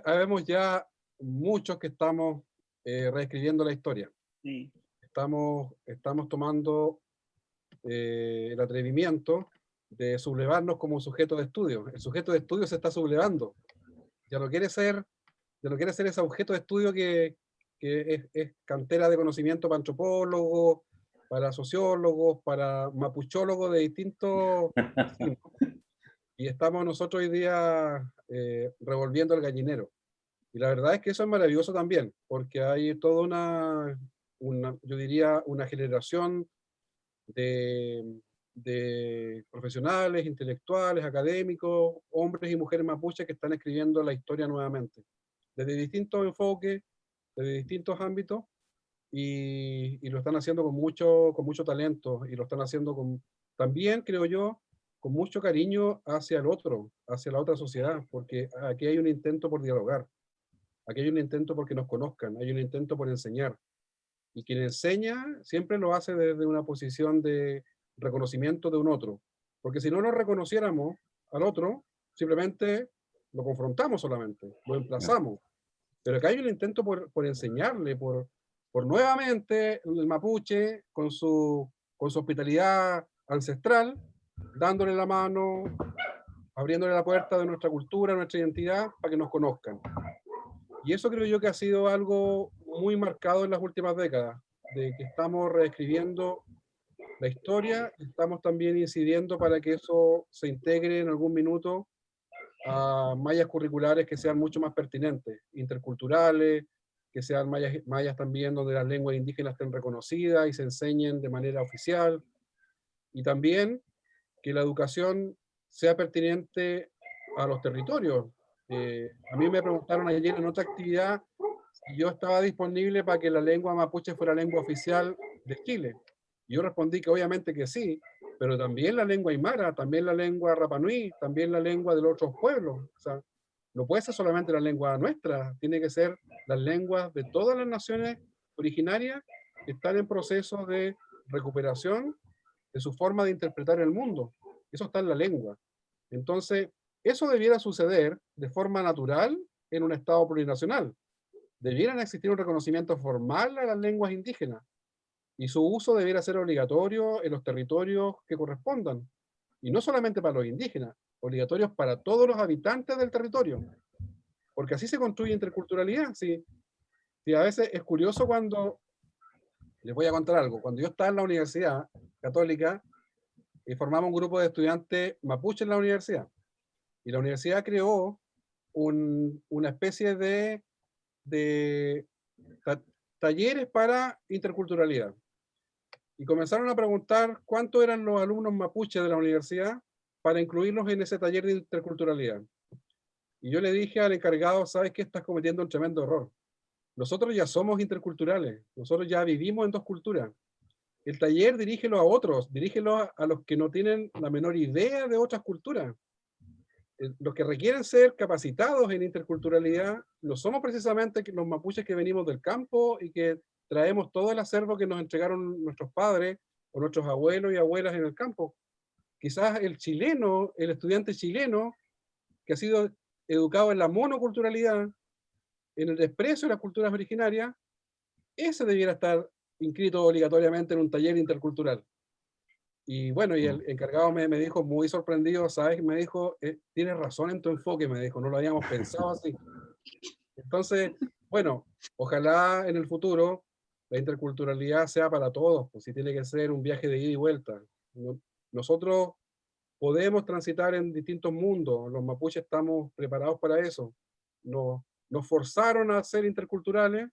Habemos ya muchos que estamos reescribiendo la historia. Sí. Estamos tomando el atrevimiento de sublevarnos como sujeto de estudio. El sujeto de estudio se está sublevando. Ya no quiere ser ese objeto de estudio que es cantera de conocimiento para antropólogos, para sociólogos, para mapuchólogos de distintos signos. Y estamos nosotros hoy día revolviendo el gallinero. Y la verdad es que eso es maravilloso también, porque hay toda yo diría, una generación de profesionales, intelectuales, académicos, hombres y mujeres mapuches que están escribiendo la historia nuevamente, desde distintos enfoques, desde distintos ámbitos, y lo están haciendo con mucho talento, y lo están haciendo también, creo yo, con mucho cariño hacia el otro, hacia la otra sociedad, porque aquí hay un intento por dialogar, aquí hay un intento porque nos conozcan, hay un intento por enseñar, y quien enseña siempre lo hace desde una posición de reconocimiento de un otro, porque si no lo reconociéramos al otro, simplemente lo confrontamos solamente, lo emplazamos, pero que hay un intento por enseñarle, por nuevamente el mapuche con su hospitalidad ancestral, dándole la mano, abriéndole la puerta de nuestra cultura, nuestra identidad, para que nos conozcan. Y eso creo yo que ha sido algo muy marcado en las últimas décadas, de que estamos reescribiendo la historia, estamos también incidiendo para que eso se integre en algún minuto a mallas curriculares que sean mucho más pertinentes, interculturales, que sean mallas también donde las lenguas indígenas estén reconocidas y se enseñen de manera oficial, y también que la educación sea pertinente a los territorios. A mí me preguntaron ayer en otra actividad si yo estaba disponible para que la lengua mapuche fuera lengua oficial de Chile. Yo respondí que obviamente que sí, pero también la lengua aymara, también la lengua rapanui, también la lengua de los otros pueblos. O sea, no puede ser solamente la lengua nuestra, tiene que ser las lenguas de todas las naciones originarias que están en proceso de recuperación de su forma de interpretar el mundo. Eso está en la lengua. Entonces, eso debiera suceder de forma natural en un Estado plurinacional. Debieran existir un reconocimiento formal a las lenguas indígenas. y su uso debiera ser obligatorio en los territorios que correspondan, y no solamente para los indígenas, obligatorios para todos los habitantes del territorio, porque así se construye interculturalidad. Sí, sí, a veces es curioso cuando, les voy a contar algo, cuando yo estaba en la Universidad Católica, formamos un grupo de estudiantes mapuche en la universidad, y la universidad creó una especie de talleres para interculturalidad. Y comenzaron a preguntar cuántos eran los alumnos mapuches de la universidad para incluirlos en ese taller de interculturalidad. Y yo le dije al encargado, sabes que estás cometiendo un tremendo error. Nosotros ya somos interculturales, nosotros ya vivimos en dos culturas. El taller dirígelo a otros, dirígelo a los que no tienen la menor idea de otras culturas. Los que requieren ser capacitados en interculturalidad no somos precisamente los mapuches que venimos del campo y que traemos todo el acervo que nos entregaron nuestros padres o nuestros abuelos y abuelas en el campo. Quizás el chileno, el estudiante chileno, que ha sido educado en la monoculturalidad, en el desprecio de las culturas originarias, ese debiera estar inscrito obligatoriamente en un taller intercultural. Y bueno, y el encargado me dijo, muy sorprendido, ¿sabes? Me dijo, tienes razón en tu enfoque, me dijo, no lo habíamos pensado así. Entonces, bueno, ojalá en el futuro la interculturalidad sea para todos, pues si tiene que ser un viaje de ida y vuelta. Nosotros podemos transitar en distintos mundos, los mapuches estamos preparados para eso. Nos forzaron a ser interculturales,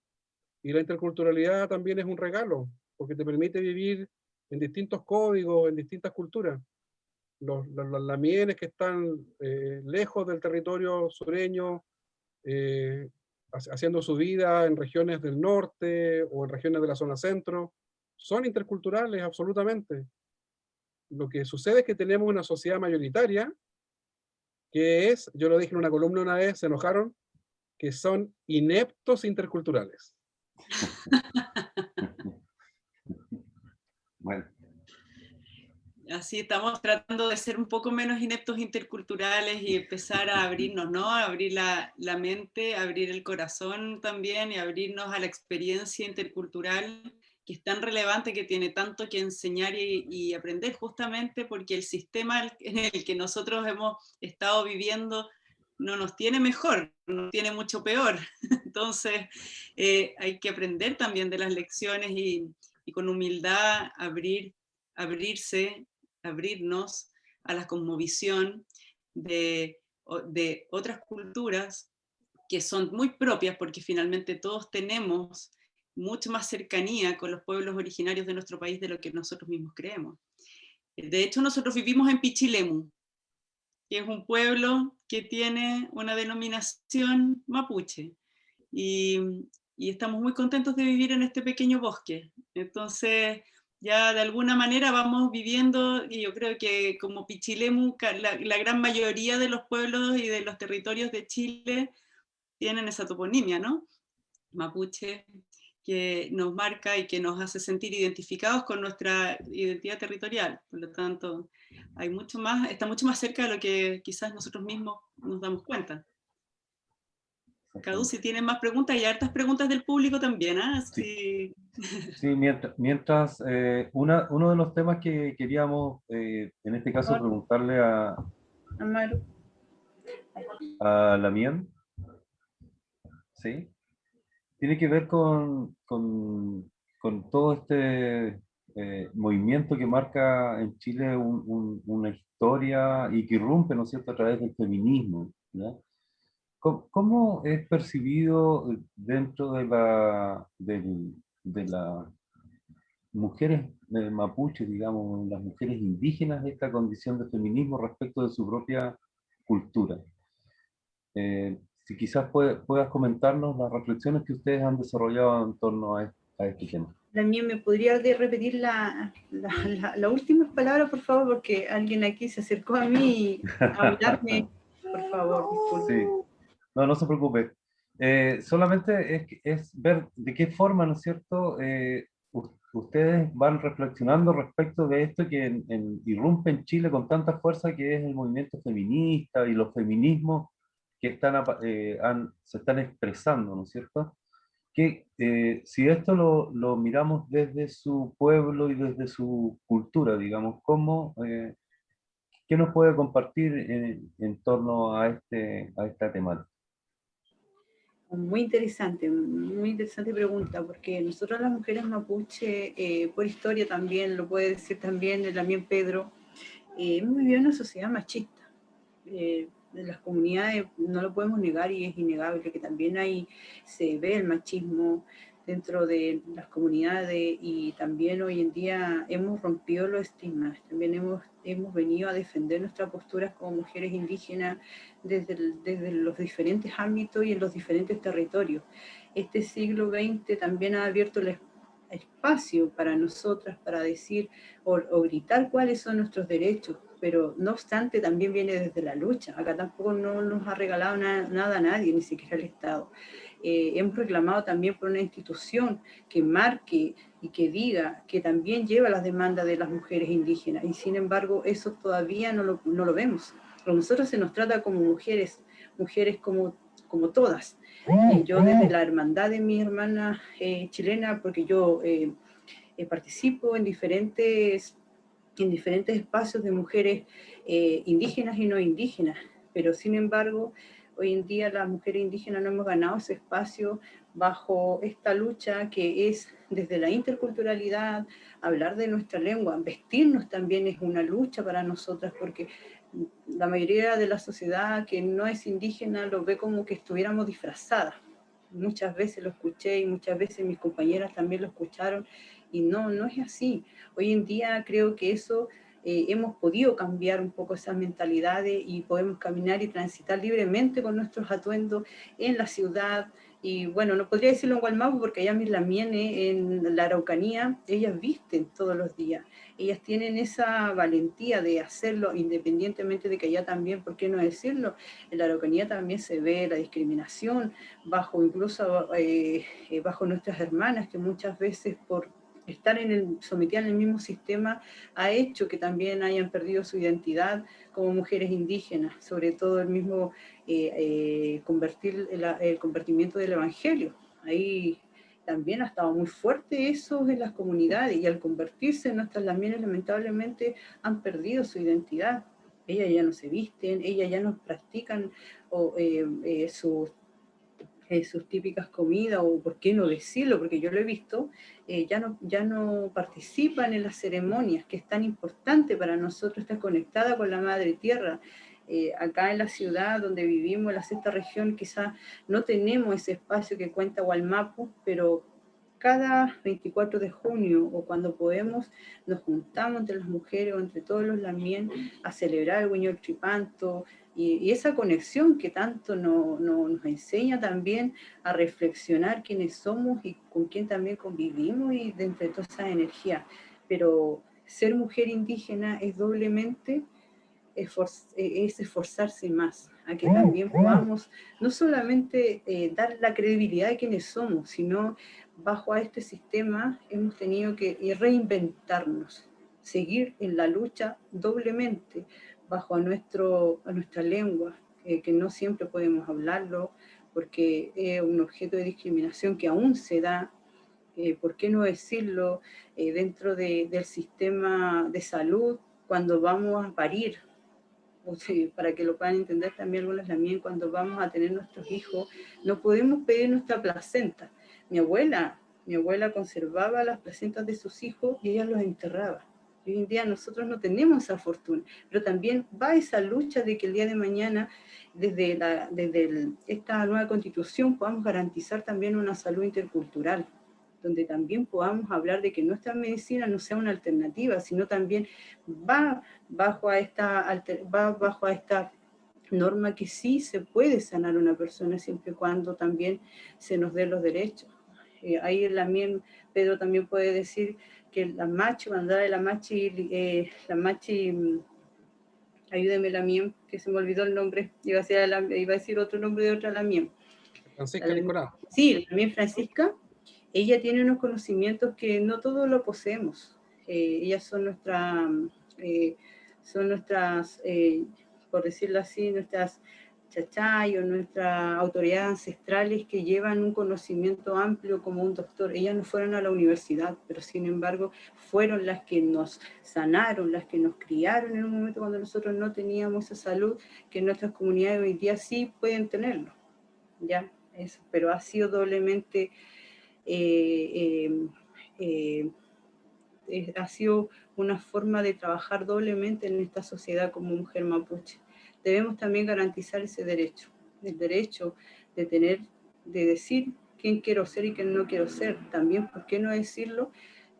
y la interculturalidad también es un regalo, porque te permite vivir en distintos códigos, en distintas culturas. Los lamienes que están lejos del territorio sureño, haciendo su vida en regiones del norte o en regiones de la zona centro, son interculturales absolutamente. Lo que sucede es que tenemos una sociedad mayoritaria que es, yo lo dije en una columna una vez, se enojaron, que son ineptos interculturales. Bueno. Así estamos tratando de ser un poco menos ineptos interculturales y empezar a abrirnos, ¿no? A abrir la mente, abrir el corazón también y abrirnos a la experiencia intercultural que es tan relevante, que tiene tanto que enseñar y aprender, justamente porque el sistema en el que nosotros hemos estado viviendo no nos tiene mejor, nos tiene mucho peor. Entonces hay que aprender también de las lecciones y con humildad abrirnos a la cosmovisión de otras culturas que son muy propias, porque finalmente todos tenemos mucho más cercanía con los pueblos originarios de nuestro país de lo que nosotros mismos creemos. De hecho, nosotros vivimos en Pichilemu, que es un pueblo que tiene una denominación mapuche, y estamos muy contentos de vivir en este pequeño bosque. Entonces, ya de alguna manera vamos viviendo, y yo creo que como Pichilemu, la gran mayoría de los pueblos y de los territorios de Chile tienen esa toponimia, ¿no? Mapuche, que nos marca y que nos hace sentir identificados con nuestra identidad territorial. Por lo tanto, está mucho más cerca de lo que quizás nosotros mismos nos damos cuenta. Cadu, si tienen más preguntas, y hartas preguntas del público también, ¿eh? Sí. Sí, mientras uno de los temas que queríamos, en este caso, preguntarle a Lamien, ¿sí? Tiene que ver con todo este movimiento que marca en Chile una historia y que irrumpe, ¿no es cierto?, a través del feminismo, ¿no? ¿Cómo es percibido dentro de las mujeres mapuches, digamos, las mujeres indígenas, esta condición de feminismo respecto de su propia cultura? Si quizás puedas comentarnos las reflexiones que ustedes han desarrollado en torno a este tema. También me podría repetir las últimas palabras, por favor, porque alguien aquí se acercó a mí a hablarme. Por favor, disculpe. Sí. No se preocupe. Solamente es ver de qué forma, ¿no es cierto?, ustedes van reflexionando respecto de esto que irrumpe en Chile con tanta fuerza, que es el movimiento feminista y los feminismos que se están expresando, ¿no es cierto? Si esto lo miramos desde su pueblo y desde su cultura, digamos, ¿qué nos puede compartir en torno a esta temática? Muy interesante pregunta, porque nosotros las mujeres mapuche, por historia también, lo puede decir también el Lamien Pedro, hemos vivido en una sociedad machista. En las comunidades no lo podemos negar y es innegable que también ahí se ve el machismo dentro de las comunidades y también hoy en día hemos rompido los estigmas, también hemos venido a defender nuestras posturas como mujeres indígenas desde los diferentes ámbitos y en los diferentes territorios. Este siglo XX también ha abierto el espacio para nosotras para decir o gritar cuáles son nuestros derechos, pero no obstante también viene desde la lucha. Acá tampoco no nos ha regalado nada a nadie, ni siquiera el Estado. Hemos reclamado también por una institución que marque y que diga que también lleva las demandas de las mujeres indígenas, y sin embargo eso todavía no lo vemos. A nosotros se nos trata como mujeres como todas. Yo desde la hermandad de mi hermana chilena, porque yo participo en diferentes espacios de mujeres indígenas y no indígenas, pero sin embargo, hoy en día las mujeres indígenas no hemos ganado ese espacio bajo esta lucha que es desde la interculturalidad, hablar de nuestra lengua, vestirnos también es una lucha para nosotras, porque la mayoría de la sociedad que no es indígena lo ve como que estuviéramos disfrazadas. Muchas veces lo escuché y muchas veces mis compañeras también lo escucharon, y no es así. Hoy en día creo que eso hemos podido cambiar un poco esas mentalidades y podemos caminar y transitar libremente con nuestros atuendos en la ciudad. Y bueno, no podría decirlo en Gualmapu porque allá mis lamienes en la Araucanía, ellas visten todos los días. Ellas tienen esa valentía de hacerlo independientemente de que allá también, ¿por qué no decirlo? En la Araucanía también se ve la discriminación incluso bajo nuestras hermanas, que muchas veces por estar sometidas en el mismo sistema ha hecho que también hayan perdido su identidad como mujeres indígenas, sobre todo el mismo el convertimiento del evangelio. Ahí también ha estado muy fuerte eso en las comunidades, y al convertirse en nuestras lamienes lamentablemente han perdido su identidad. Ellas ya no se visten, ellas ya no practican sus típicas comidas, o por qué no decirlo, porque yo lo he visto, ya no participan en las ceremonias, que es tan importante para nosotros estar conectada con la Madre Tierra. Acá en la ciudad donde vivimos, en la sexta región, quizás no tenemos ese espacio que cuenta Gualmapu, pero cada 24 de junio o cuando podemos, nos juntamos entre las mujeres o entre todos los lamien a celebrar el Huiñol Tripanto, y esa conexión que tanto nos enseña también a reflexionar quiénes somos y con quién también convivimos, y de entre toda esa energía. Pero ser mujer indígena es doblemente es esforzarse más, a que también podamos no solamente dar la credibilidad de quienes somos, sino bajo a este sistema hemos tenido que reinventarnos, seguir en la lucha doblemente bajo a nuestra lengua, que no siempre podemos hablarlo, porque es un objeto de discriminación que aún se da. ¿Por qué no decirlo? Dentro del sistema de salud, cuando vamos a parir, para que lo puedan entender también algunas también, cuando vamos a tener nuestros hijos, no podemos pedir nuestra placenta. Mi abuela conservaba las placentas de sus hijos y ella los enterraba. Y hoy en día nosotros no tenemos esa fortuna, pero también va esa lucha de que el día de mañana, desde esta nueva constitución, podamos garantizar también una salud intercultural, donde también podamos hablar de que nuestra medicina no sea una alternativa, sino también va bajo a esta norma que sí se puede sanar a una persona siempre y cuando también se nos den los derechos. Ahí también Pedro también puede decir que la machi, cuando habla de la machi, ayúdeme la mía, que se me olvidó el nombre, iba a decir otro nombre de otra la mía. Francisca Nicolás. Sí, la mía Francisca, ella tiene unos conocimientos que no todos lo poseemos. Ellas son nuestras, por decirlo así, nuestras chachay o nuestras autoridades ancestrales que llevan un conocimiento amplio como un doctor. Ellas no fueron a la universidad, pero sin embargo fueron las que nos sanaron, las que nos criaron en un momento cuando nosotros no teníamos esa salud que nuestras comunidades hoy día sí pueden tenerlo. ¿Ya? Eso, pero ha sido doblemente... ha sido una forma de trabajar doblemente en esta sociedad como mujer mapuche. Debemos también garantizar ese derecho, el derecho de tener, de decir quién quiero ser y quién no quiero ser. También, ¿por qué no decirlo?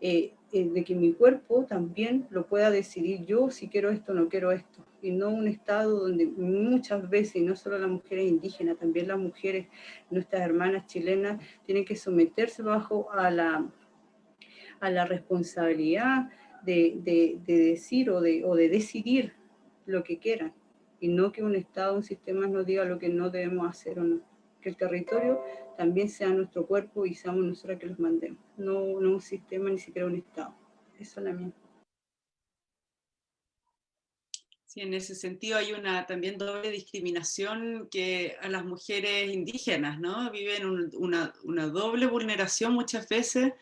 De que mi cuerpo también lo pueda decidir yo si quiero esto o no quiero esto. Y no un estado donde muchas veces, y no solo las mujeres indígenas, también las mujeres, nuestras hermanas chilenas, tienen que someterse bajo a la responsabilidad de decir o de decidir lo que quieran, y no que un Estado, un sistema nos diga lo que no debemos hacer o no. Que el territorio también sea nuestro cuerpo y seamos nosotros que los mandemos, no un sistema, ni siquiera un Estado. Eso es la mía. Sí, en ese sentido hay una también doble discriminación que a las mujeres indígenas, ¿no? Viven una doble vulneración muchas veces,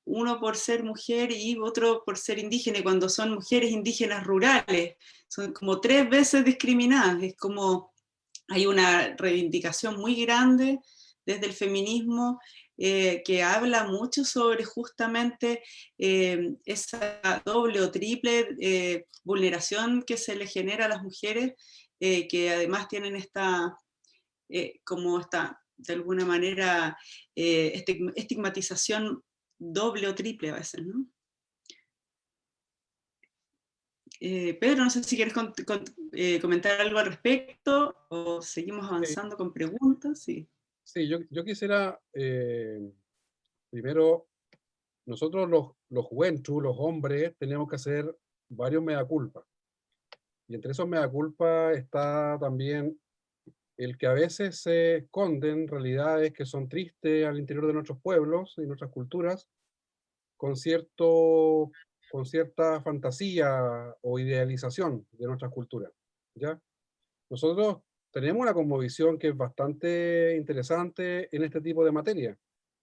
uno por ser mujer y otro por ser indígena, y cuando son mujeres indígenas rurales, son como 3 veces discriminadas. Es como hay una reivindicación muy grande desde el feminismo que habla mucho sobre justamente esa doble o triple vulneración que se le genera a las mujeres, que además tienen esta, como esta, de alguna manera, estigmatización doble o triple a veces, ¿no? Pedro, no sé si quieres comentar algo al respecto o seguimos avanzando con preguntas. Sí, Sí, yo quisiera, primero, nosotros los juventud, los hombres, tenemos que hacer varios mea culpa. Y entre esos mea culpa está también el que a veces se esconden realidades que son tristes al interior de nuestros pueblos y nuestras culturas, con cierta fantasía o idealización de nuestras culturas, ¿ya? Nosotros tenemos una cosmovisión que es bastante interesante en este tipo de materia,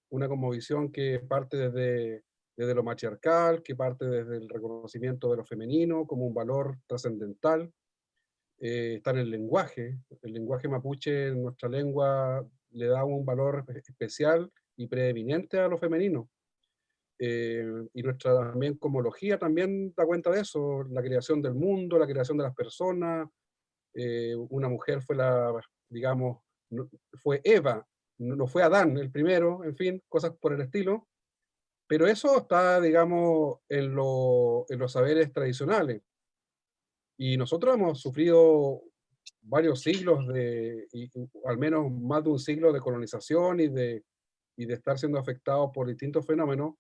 una cosmovisión que parte desde lo matriarcal, que parte desde el reconocimiento de lo femenino como un valor trascendental. Está en el lenguaje mapuche, en nuestra lengua, le da un valor especial y preeminente a lo femenino. Y nuestra también cosmología también da cuenta de eso, la creación del mundo, la creación de las personas. Una mujer fue digamos, fue Eva, no fue Adán el primero, en fin, cosas por el estilo. Pero eso está, digamos, en los saberes tradicionales. Y nosotros hemos sufrido varios siglos y al menos más de un siglo de colonización y de estar siendo afectados por distintos fenómenos.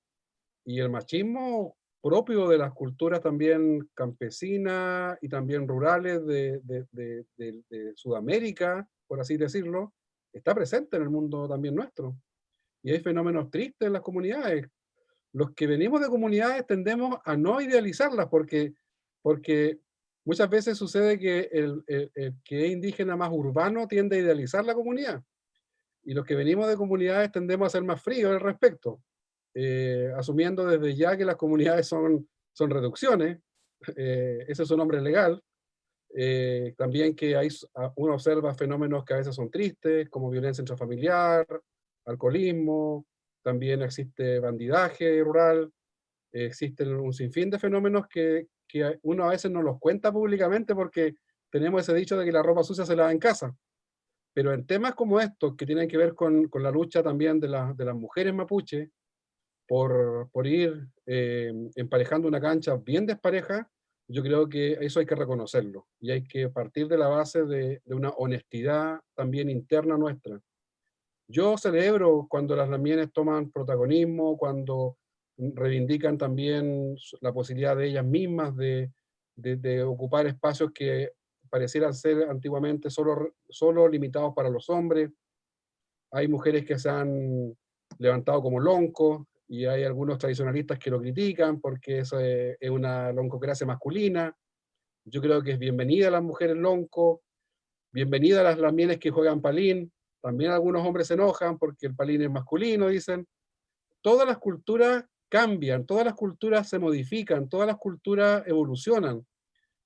Y el machismo propio de las culturas también campesinas y también rurales de Sudamérica, por así decirlo, está presente en el mundo también nuestro. Y hay fenómenos tristes en las comunidades. Los que venimos de comunidades tendemos a no idealizarlas porque muchas veces sucede que el que es indígena más urbano tiende a idealizar la comunidad. Y los que venimos de comunidades tendemos a ser más fríos al respecto. Asumiendo desde ya que las comunidades son reducciones, ese es un nombre legal, también que uno observa fenómenos que a veces son tristes, como violencia intrafamiliar, alcoholismo, también existe bandidaje rural, existen un sinfín de fenómenos que uno a veces no los cuenta públicamente porque tenemos ese dicho de que la ropa sucia se lava en casa. Pero en temas como estos, que tienen que ver con la lucha también de las mujeres mapuche, por ir emparejando una cancha bien despareja, yo creo que eso hay que reconocerlo y hay que partir de la base de una honestidad también interna nuestra. Yo celebro cuando las lamienes toman protagonismo, cuando reivindican también la posibilidad de ellas mismas de ocupar espacios que parecieran ser antiguamente solo limitados para los hombres. Hay mujeres que se han levantado como loncos, y hay algunos tradicionalistas que lo critican porque eso es una loncocracia masculina. Yo creo que es bienvenida a las mujeres lonco, bienvenida a las lamienes que juegan palín. También algunos hombres se enojan porque el palín es masculino, dicen. Todas las culturas cambian, todas las culturas se modifican, todas las culturas evolucionan.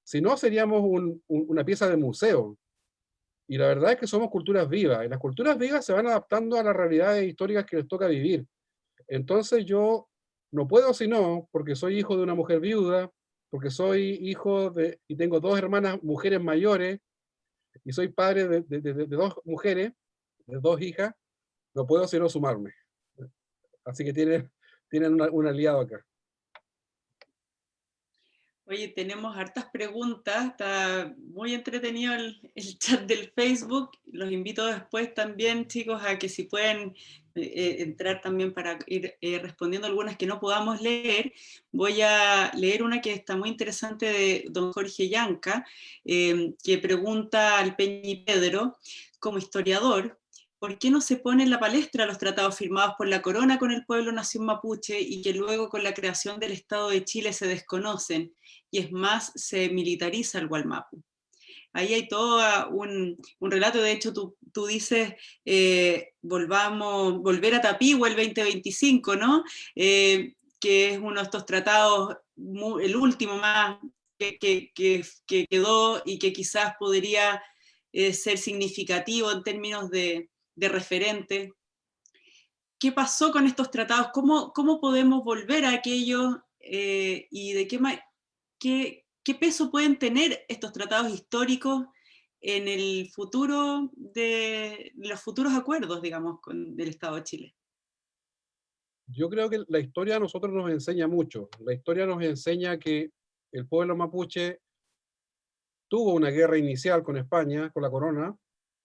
Si no, seríamos una pieza de museo. Y la verdad es que somos culturas vivas, y las culturas vivas se van adaptando a las realidades históricas que les toca vivir. Entonces yo no puedo sino, porque soy hijo de una mujer viuda, porque soy hijo de, y tengo dos hermanas mujeres mayores, y soy padre de dos mujeres, de dos hijas, no puedo sino sumarme. Así que tienen un aliado acá. Oye, tenemos hartas preguntas, está muy entretenido el chat del Facebook. Los invito después también, chicos, a que si pueden entrar también para ir respondiendo algunas que no podamos leer. Voy a leer una que está muy interesante de don Jorge Yanca, que pregunta al Peñi Pedro, como historiador, ¿por qué no se pone en la palestra los tratados firmados por la corona con el pueblo nación mapuche y que luego con la creación del Estado de Chile se desconocen? Y es más, se militariza el Gualmapu. Ahí hay todo un relato, de hecho tú dices, volver a Tapigua el 2025, ¿no? Que es uno de estos tratados, el último más que quedó y que quizás podría ser significativo en términos de referente. ¿Qué pasó con estos tratados? ¿Cómo podemos volver a aquello y de qué peso pueden tener estos tratados históricos en el futuro de los futuros acuerdos, digamos, del Estado de Chile? Yo creo que la historia a nosotros nos enseña mucho. La historia nos enseña que el pueblo mapuche tuvo una guerra inicial con España, con la corona,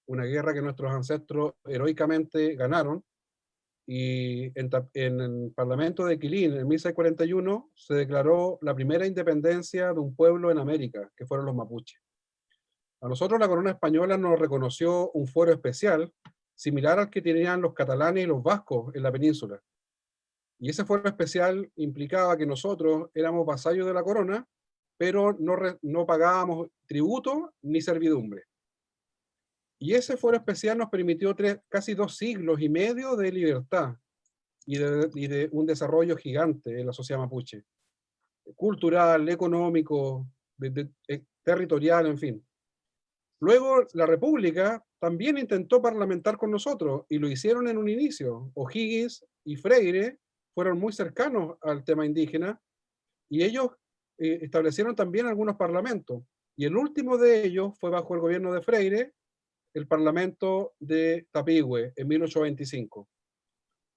una guerra que nuestros ancestros heroicamente ganaron, y en el Parlamento de Quilín, en 1641, se declaró la primera independencia de un pueblo en América, que fueron los mapuches. A nosotros la corona española nos reconoció un fuero especial, similar al que tenían los catalanes y los vascos en la península. Y ese fuero especial implicaba que nosotros éramos vasallos de la corona, pero no pagábamos tributo ni servidumbre. Y ese fuero especial nos permitió casi 2 siglos y medio de libertad y de un desarrollo gigante en la sociedad mapuche, cultural, económico, territorial, en fin. Luego la República también intentó parlamentar con nosotros y lo hicieron en un inicio. O'Higgins y Freire fueron muy cercanos al tema indígena y ellos establecieron también algunos parlamentos. Y el último de ellos fue bajo el gobierno de Freire, el Parlamento de Tapigüe, en 1825.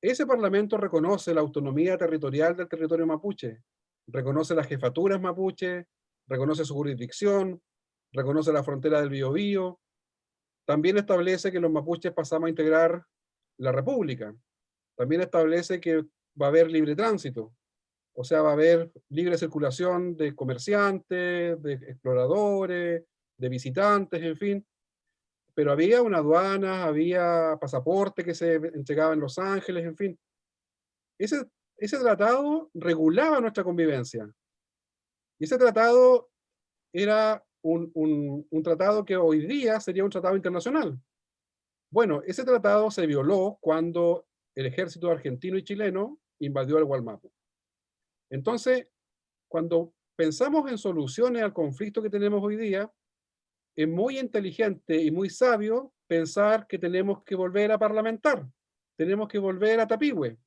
Ese parlamento reconoce la autonomía territorial del territorio mapuche, reconoce las jefaturas mapuche, reconoce su jurisdicción, reconoce la frontera del Biobío, también establece que los mapuches pasamos a integrar la república, también establece que va a haber libre tránsito, o sea, va a haber libre circulación de comerciantes, de exploradores, de visitantes, en fin, pero había una aduana, había pasaporte que se entregaba en Los Ángeles, en fin. Ese tratado regulaba nuestra convivencia. Y ese tratado era un tratado que hoy día sería un tratado internacional. Bueno, ese tratado se violó cuando el ejército argentino y chileno invadió el Gualmapu. Entonces, cuando pensamos en soluciones al conflicto que tenemos hoy día, es muy inteligente y muy sabio pensar que tenemos que volver a parlamentar, tenemos que volver a Tapigüe,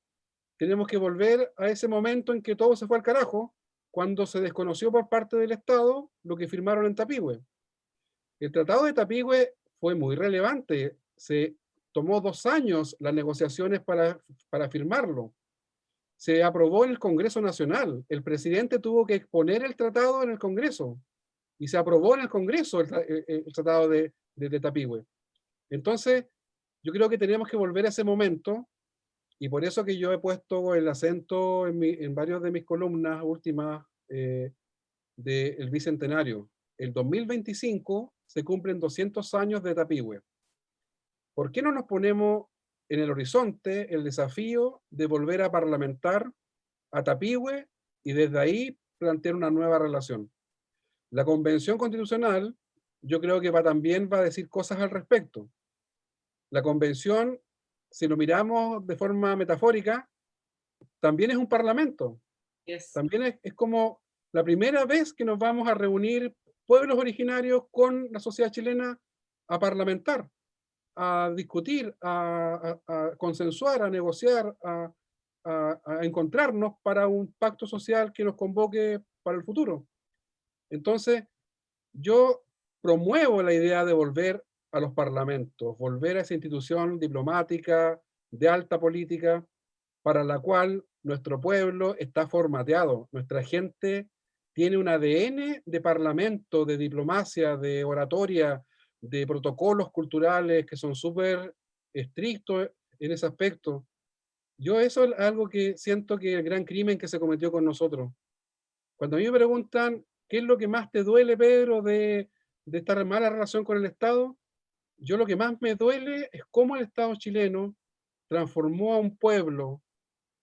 tenemos que volver a ese momento en que todo se fue al carajo, cuando se desconoció por parte del Estado lo que firmaron en Tapigüe. El Tratado de Tapigüe fue muy relevante, se tomó 2 años las negociaciones para firmarlo. Se aprobó en el Congreso Nacional, el presidente tuvo que exponer el tratado en el Congreso, y se aprobó en el Congreso el tratado de Tapigüe. Entonces, yo creo que tenemos que volver a ese momento, y por eso que yo he puesto el acento en varios de mis columnas últimas del Bicentenario. El 2025 se cumplen 200 años de Tapigüe. ¿Por qué no nos ponemos en el horizonte el desafío de volver a parlamentar a Tapigüe y desde ahí plantear una nueva relación? La Convención Constitucional yo creo que también va a decir cosas al respecto. La convención, si lo miramos de forma metafórica, también es un parlamento. Yes. También es como la primera vez que nos vamos a reunir pueblos originarios con la sociedad chilena a parlamentar, a discutir, a consensuar, a negociar, a encontrarnos para un pacto social que nos convoque para el futuro. Entonces, yo promuevo la idea de volver a los parlamentos, volver a esa institución diplomática de alta política para la cual nuestro pueblo está formateado. Nuestra gente tiene un ADN de parlamento, de diplomacia, de oratoria, de protocolos culturales que son súper estrictos en ese aspecto. Yo eso es algo que siento que es el gran crimen que se cometió con nosotros. Cuando a mí me preguntan, ¿qué es lo que más te duele, Pedro, de esta mala relación con el Estado? Yo lo que más me duele es cómo el Estado chileno transformó a un pueblo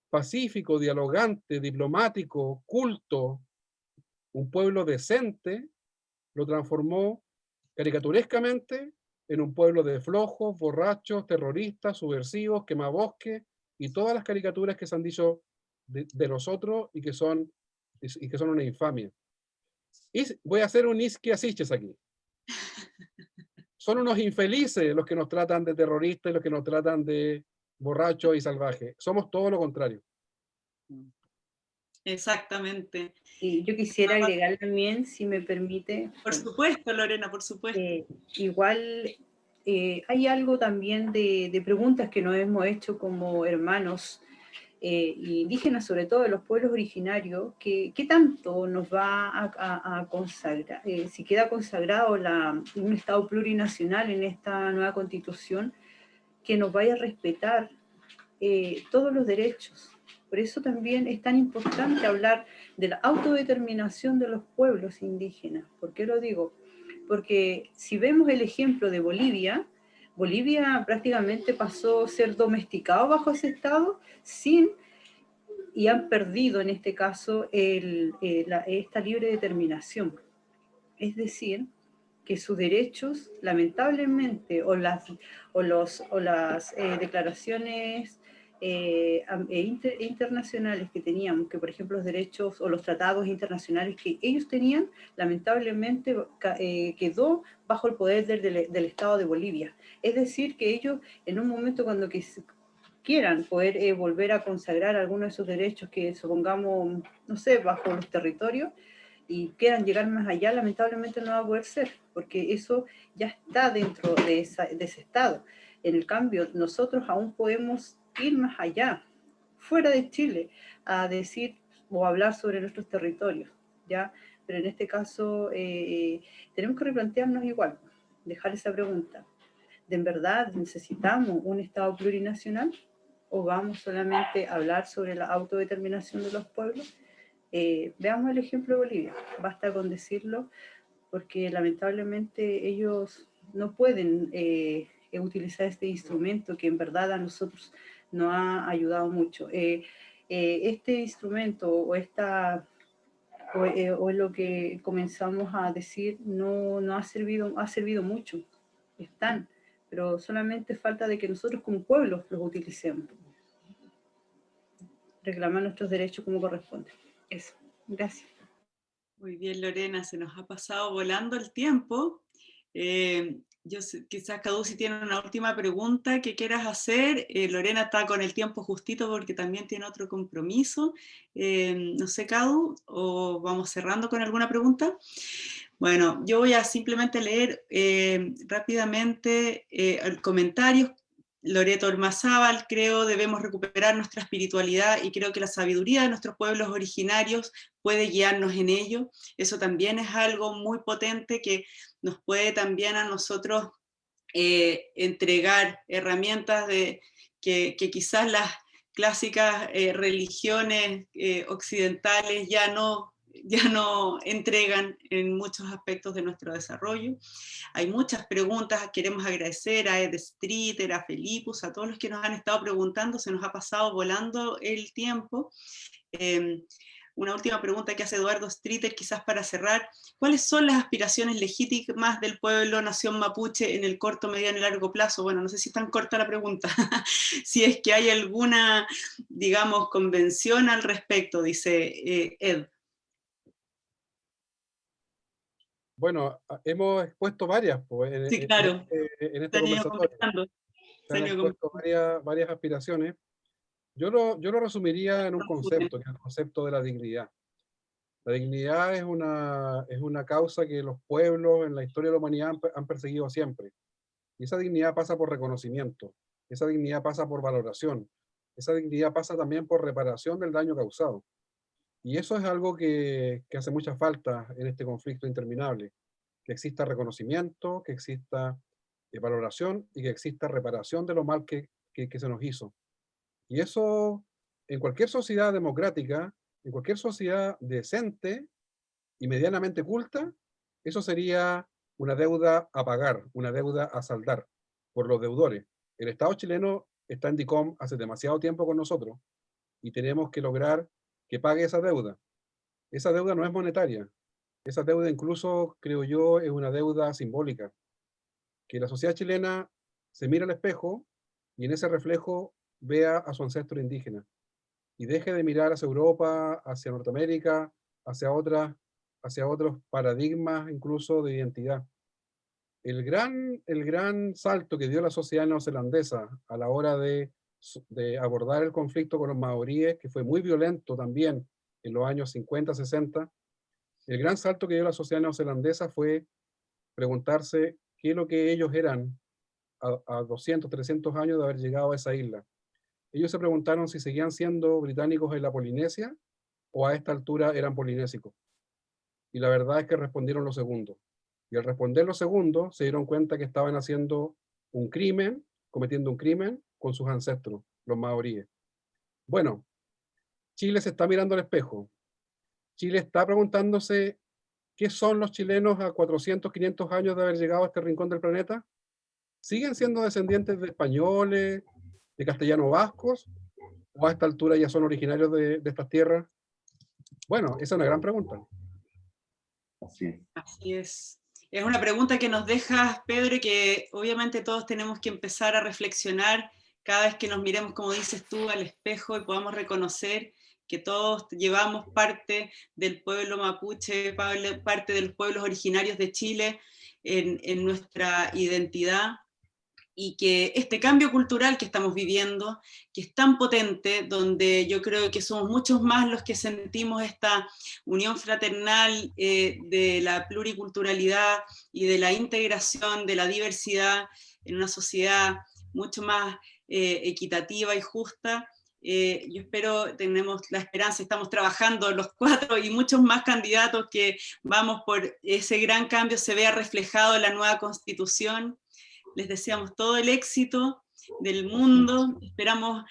pacífico, dialogante, diplomático, culto, un pueblo decente, lo transformó caricaturescamente en un pueblo de flojos, borrachos, terroristas, subversivos, quemabosques y todas las caricaturas que se han dicho de nosotros y que son una infamia. Y voy a hacer un isquia siches aquí. Son unos infelices los que nos tratan de terroristas y los que nos tratan de borrachos y salvajes. Somos todo lo contrario. Exactamente. Y yo quisiera agregar también, si me permite. Por supuesto, Lorena, por supuesto. Igual hay algo también de preguntas que nos hemos hecho como hermanos indígenas, sobre todo de los pueblos originarios, ¿qué tanto nos va a consagrar? Si queda consagrado un Estado plurinacional en esta nueva Constitución, que nos vaya a respetar todos los derechos. Por eso también es tan importante hablar de la autodeterminación de los pueblos indígenas. ¿Por qué lo digo? Porque si vemos el ejemplo de Bolivia, Bolivia prácticamente pasó a ser domesticado bajo ese Estado y han perdido en este caso esta libre determinación. Es decir, que sus derechos, lamentablemente, o las declaraciones internacionales que teníamos, que por ejemplo los derechos o los tratados internacionales que ellos tenían, lamentablemente quedó bajo el poder del Estado de Bolivia. Es decir, que ellos en un momento cuando quieran poder volver a consagrar algunos de esos derechos que supongamos, no sé, bajo los territorios, y quieran llegar más allá, lamentablemente no va a poder ser, porque eso ya está dentro de ese estado. En el cambio, nosotros aún podemos ir más allá, fuera de Chile, a decir o hablar sobre nuestros territorios, ¿ya? Pero en este caso tenemos que replantearnos igual, dejar esa pregunta. ¿De verdad necesitamos un Estado plurinacional? ¿O vamos solamente a hablar sobre la autodeterminación de los pueblos? Veamos el ejemplo de Bolivia, basta con decirlo, porque lamentablemente ellos no pueden utilizar este instrumento que en verdad a nosotros nos ha ayudado mucho. Este instrumento o lo que comenzamos a decir no ha servido mucho, están, pero solamente falta de que nosotros como pueblos los utilicemos, reclamar nuestros derechos como corresponde. Eso, gracias. Muy bien, Lorena, se nos ha pasado volando el tiempo. Quizás Cadu, si tiene una última pregunta que quieras hacer. Lorena está con el tiempo justito porque también tiene otro compromiso. No sé, Cadu, o vamos cerrando con alguna pregunta. Bueno, yo voy a simplemente leer rápidamente comentarios. Loreto Ormazábal, creo debemos recuperar nuestra espiritualidad y creo que la sabiduría de nuestros pueblos originarios puede guiarnos en ello. Eso también es algo muy potente que nos puede también a nosotros entregar herramientas que quizás las clásicas religiones occidentales ya no entregan en muchos aspectos de nuestro desarrollo. Hay muchas preguntas, queremos agradecer a Ed Streeter, a Felipus, a todos los que nos han estado preguntando, se nos ha pasado volando el tiempo. una última pregunta que hace Eduardo Streeter, quizás para cerrar. ¿Cuáles son las aspiraciones legítimas del pueblo nación mapuche en el corto, mediano y largo plazo? Bueno, no sé si es tan corta la pregunta. Si es que hay alguna, digamos, convención al respecto, dice Ed. Bueno, hemos expuesto varias pues, Sí, claro, en se este han ido conversatorio. conversando. Se han expuesto varias aspiraciones. Yo lo resumiría en un concepto, que es el concepto de la dignidad. La dignidad es una causa que los pueblos en la historia de la humanidad han perseguido siempre. Y esa dignidad pasa por reconocimiento, esa dignidad pasa por valoración, esa dignidad pasa también por reparación del daño causado. Y eso es algo que hace mucha falta en este conflicto interminable, que exista reconocimiento, que exista valoración y que exista reparación de lo mal que se nos hizo. Y eso, en cualquier sociedad democrática, en cualquier sociedad decente y medianamente culta, eso sería una deuda a pagar, una deuda a saldar por los deudores. El Estado chileno está en DICOM hace demasiado tiempo con nosotros y tenemos que lograr que pague esa deuda. Esa deuda no es monetaria. Esa deuda incluso, creo yo, es una deuda simbólica. Que la sociedad chilena se mire al espejo y en ese reflejo vea a su ancestro indígena y deje de mirar hacia Europa, hacia Norteamérica, hacia otros paradigmas incluso de identidad. El gran salto que dio la sociedad neozelandesa a la hora de abordar el conflicto con los maoríes, que fue muy violento también en los años 50, 60, el gran salto que dio la sociedad neozelandesa fue preguntarse qué es lo que ellos eran a 200, 300 años de haber llegado a esa isla. Ellos se preguntaron si seguían siendo británicos en la Polinesia o a esta altura eran polinésicos. Y la verdad es que respondieron lo segundo. Y al responder lo segundo, se dieron cuenta que estaban haciendo un crimen, cometiendo un crimen con sus ancestros, los maoríes. Bueno, Chile se está mirando al espejo. Chile está preguntándose qué son los chilenos a 400, 500 años de haber llegado a este rincón del planeta. ¿Siguen siendo descendientes de españoles, de castellanos vascos? ¿O a esta altura ya son originarios de estas tierras? Bueno, esa es una gran pregunta. Así es. Así es. Es una pregunta que nos dejas, Pedro, y que obviamente todos tenemos que empezar a reflexionar cada vez que nos miremos, como dices tú, al espejo y podamos reconocer que todos llevamos parte del pueblo mapuche, parte de los pueblos originarios de Chile en nuestra identidad, y que este cambio cultural que estamos viviendo, que es tan potente, donde yo creo que somos muchos más los que sentimos esta unión fraternal de la pluriculturalidad y de la integración de la diversidad en una sociedad mucho más equitativa y justa. Yo espero, tenemos la esperanza, estamos trabajando los 4 y muchos más candidatos que vamos por ese gran cambio, se vea reflejado en la nueva Constitución. Les deseamos todo el éxito del mundo, esperamos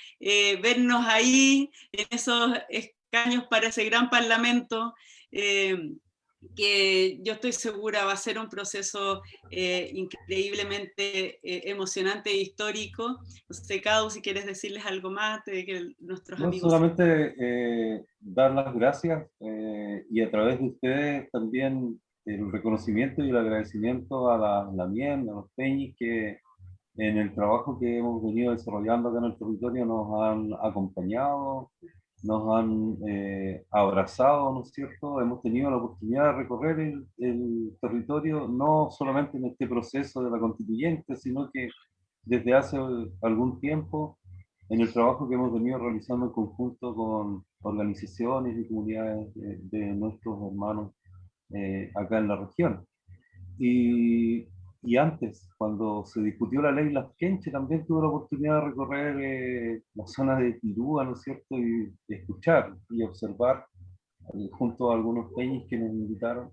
vernos ahí, en esos escaños para ese gran parlamento, que yo estoy segura va a ser un proceso increíblemente emocionante e histórico. No sé, Cadu, si quieres decirles algo más de que nuestros No, amigos... solamente dar las gracias y a través de ustedes también el reconocimiento y el agradecimiento a la MIEN, a los Peñis, que en el trabajo que hemos venido desarrollando acá en el territorio nos han acompañado, nos han abrazado, ¿no es cierto? Hemos tenido la oportunidad de recorrer el territorio, no solamente en este proceso de la constituyente, sino que desde hace algún tiempo en el trabajo que hemos venido realizando en conjunto con organizaciones y comunidades de nuestros hermanos acá en la región. Y antes, cuando se discutió la ley Las Quenches, también tuve la oportunidad de recorrer la zona de Tirúa, ¿no es cierto? Y escuchar y observar junto a algunos peñis que nos invitaron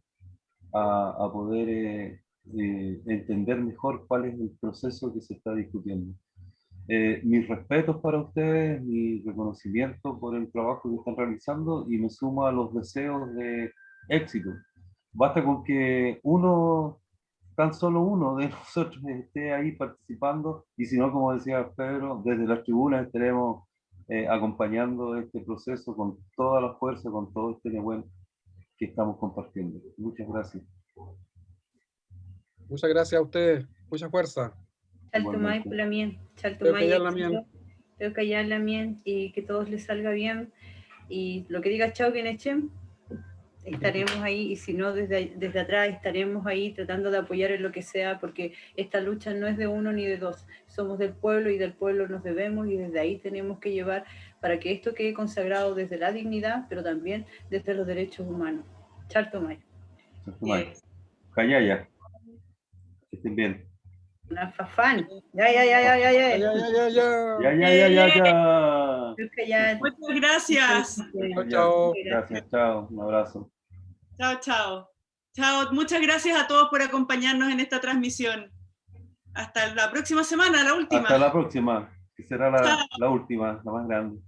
a poder entender mejor cuál es el proceso que se está discutiendo. Mis respetos para ustedes, mi reconocimiento por el trabajo que están realizando y me sumo a los deseos de éxito. Basta con que tan solo uno de nosotros esté ahí participando y si no, como decía Pedro, desde las tribunas estaremos acompañando este proceso con toda la fuerza, con todo este Nehuen que estamos compartiendo. Muchas gracias. Muchas gracias a ustedes. Mucha fuerza. Chaltumay Pulamien, Creo que Chaltumay ya la éxito, mía. creo que allá la mien y que todos les salga bien. Y lo que diga Chao Quienechen, estaremos ahí, y si no, desde atrás estaremos ahí tratando de apoyar en lo que sea, porque esta lucha no es de uno ni de dos, somos del pueblo y del pueblo nos debemos, y desde ahí tenemos que llevar para que esto quede consagrado desde la dignidad, pero también desde los derechos humanos. Chartomay. Chaltumay. Callaya. Que estén bien. Una fafán. Ya. Ya. Creo que ya. Muchas gracias. Chao. Gracias, chao. Un abrazo. Chao, chao. Chao, muchas gracias a todos por acompañarnos en esta transmisión. Hasta la próxima semana, la última. Hasta la próxima, que será Chao. la última, la más grande.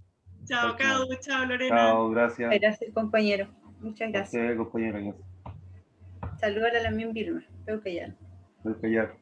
Chao, Cau, chao, Lorena. Chao, gracias. Gracias, compañero. Muchas gracias. A usted, compañero. Saludar a la Mien Vilma. Creo que ya. Voy a callar.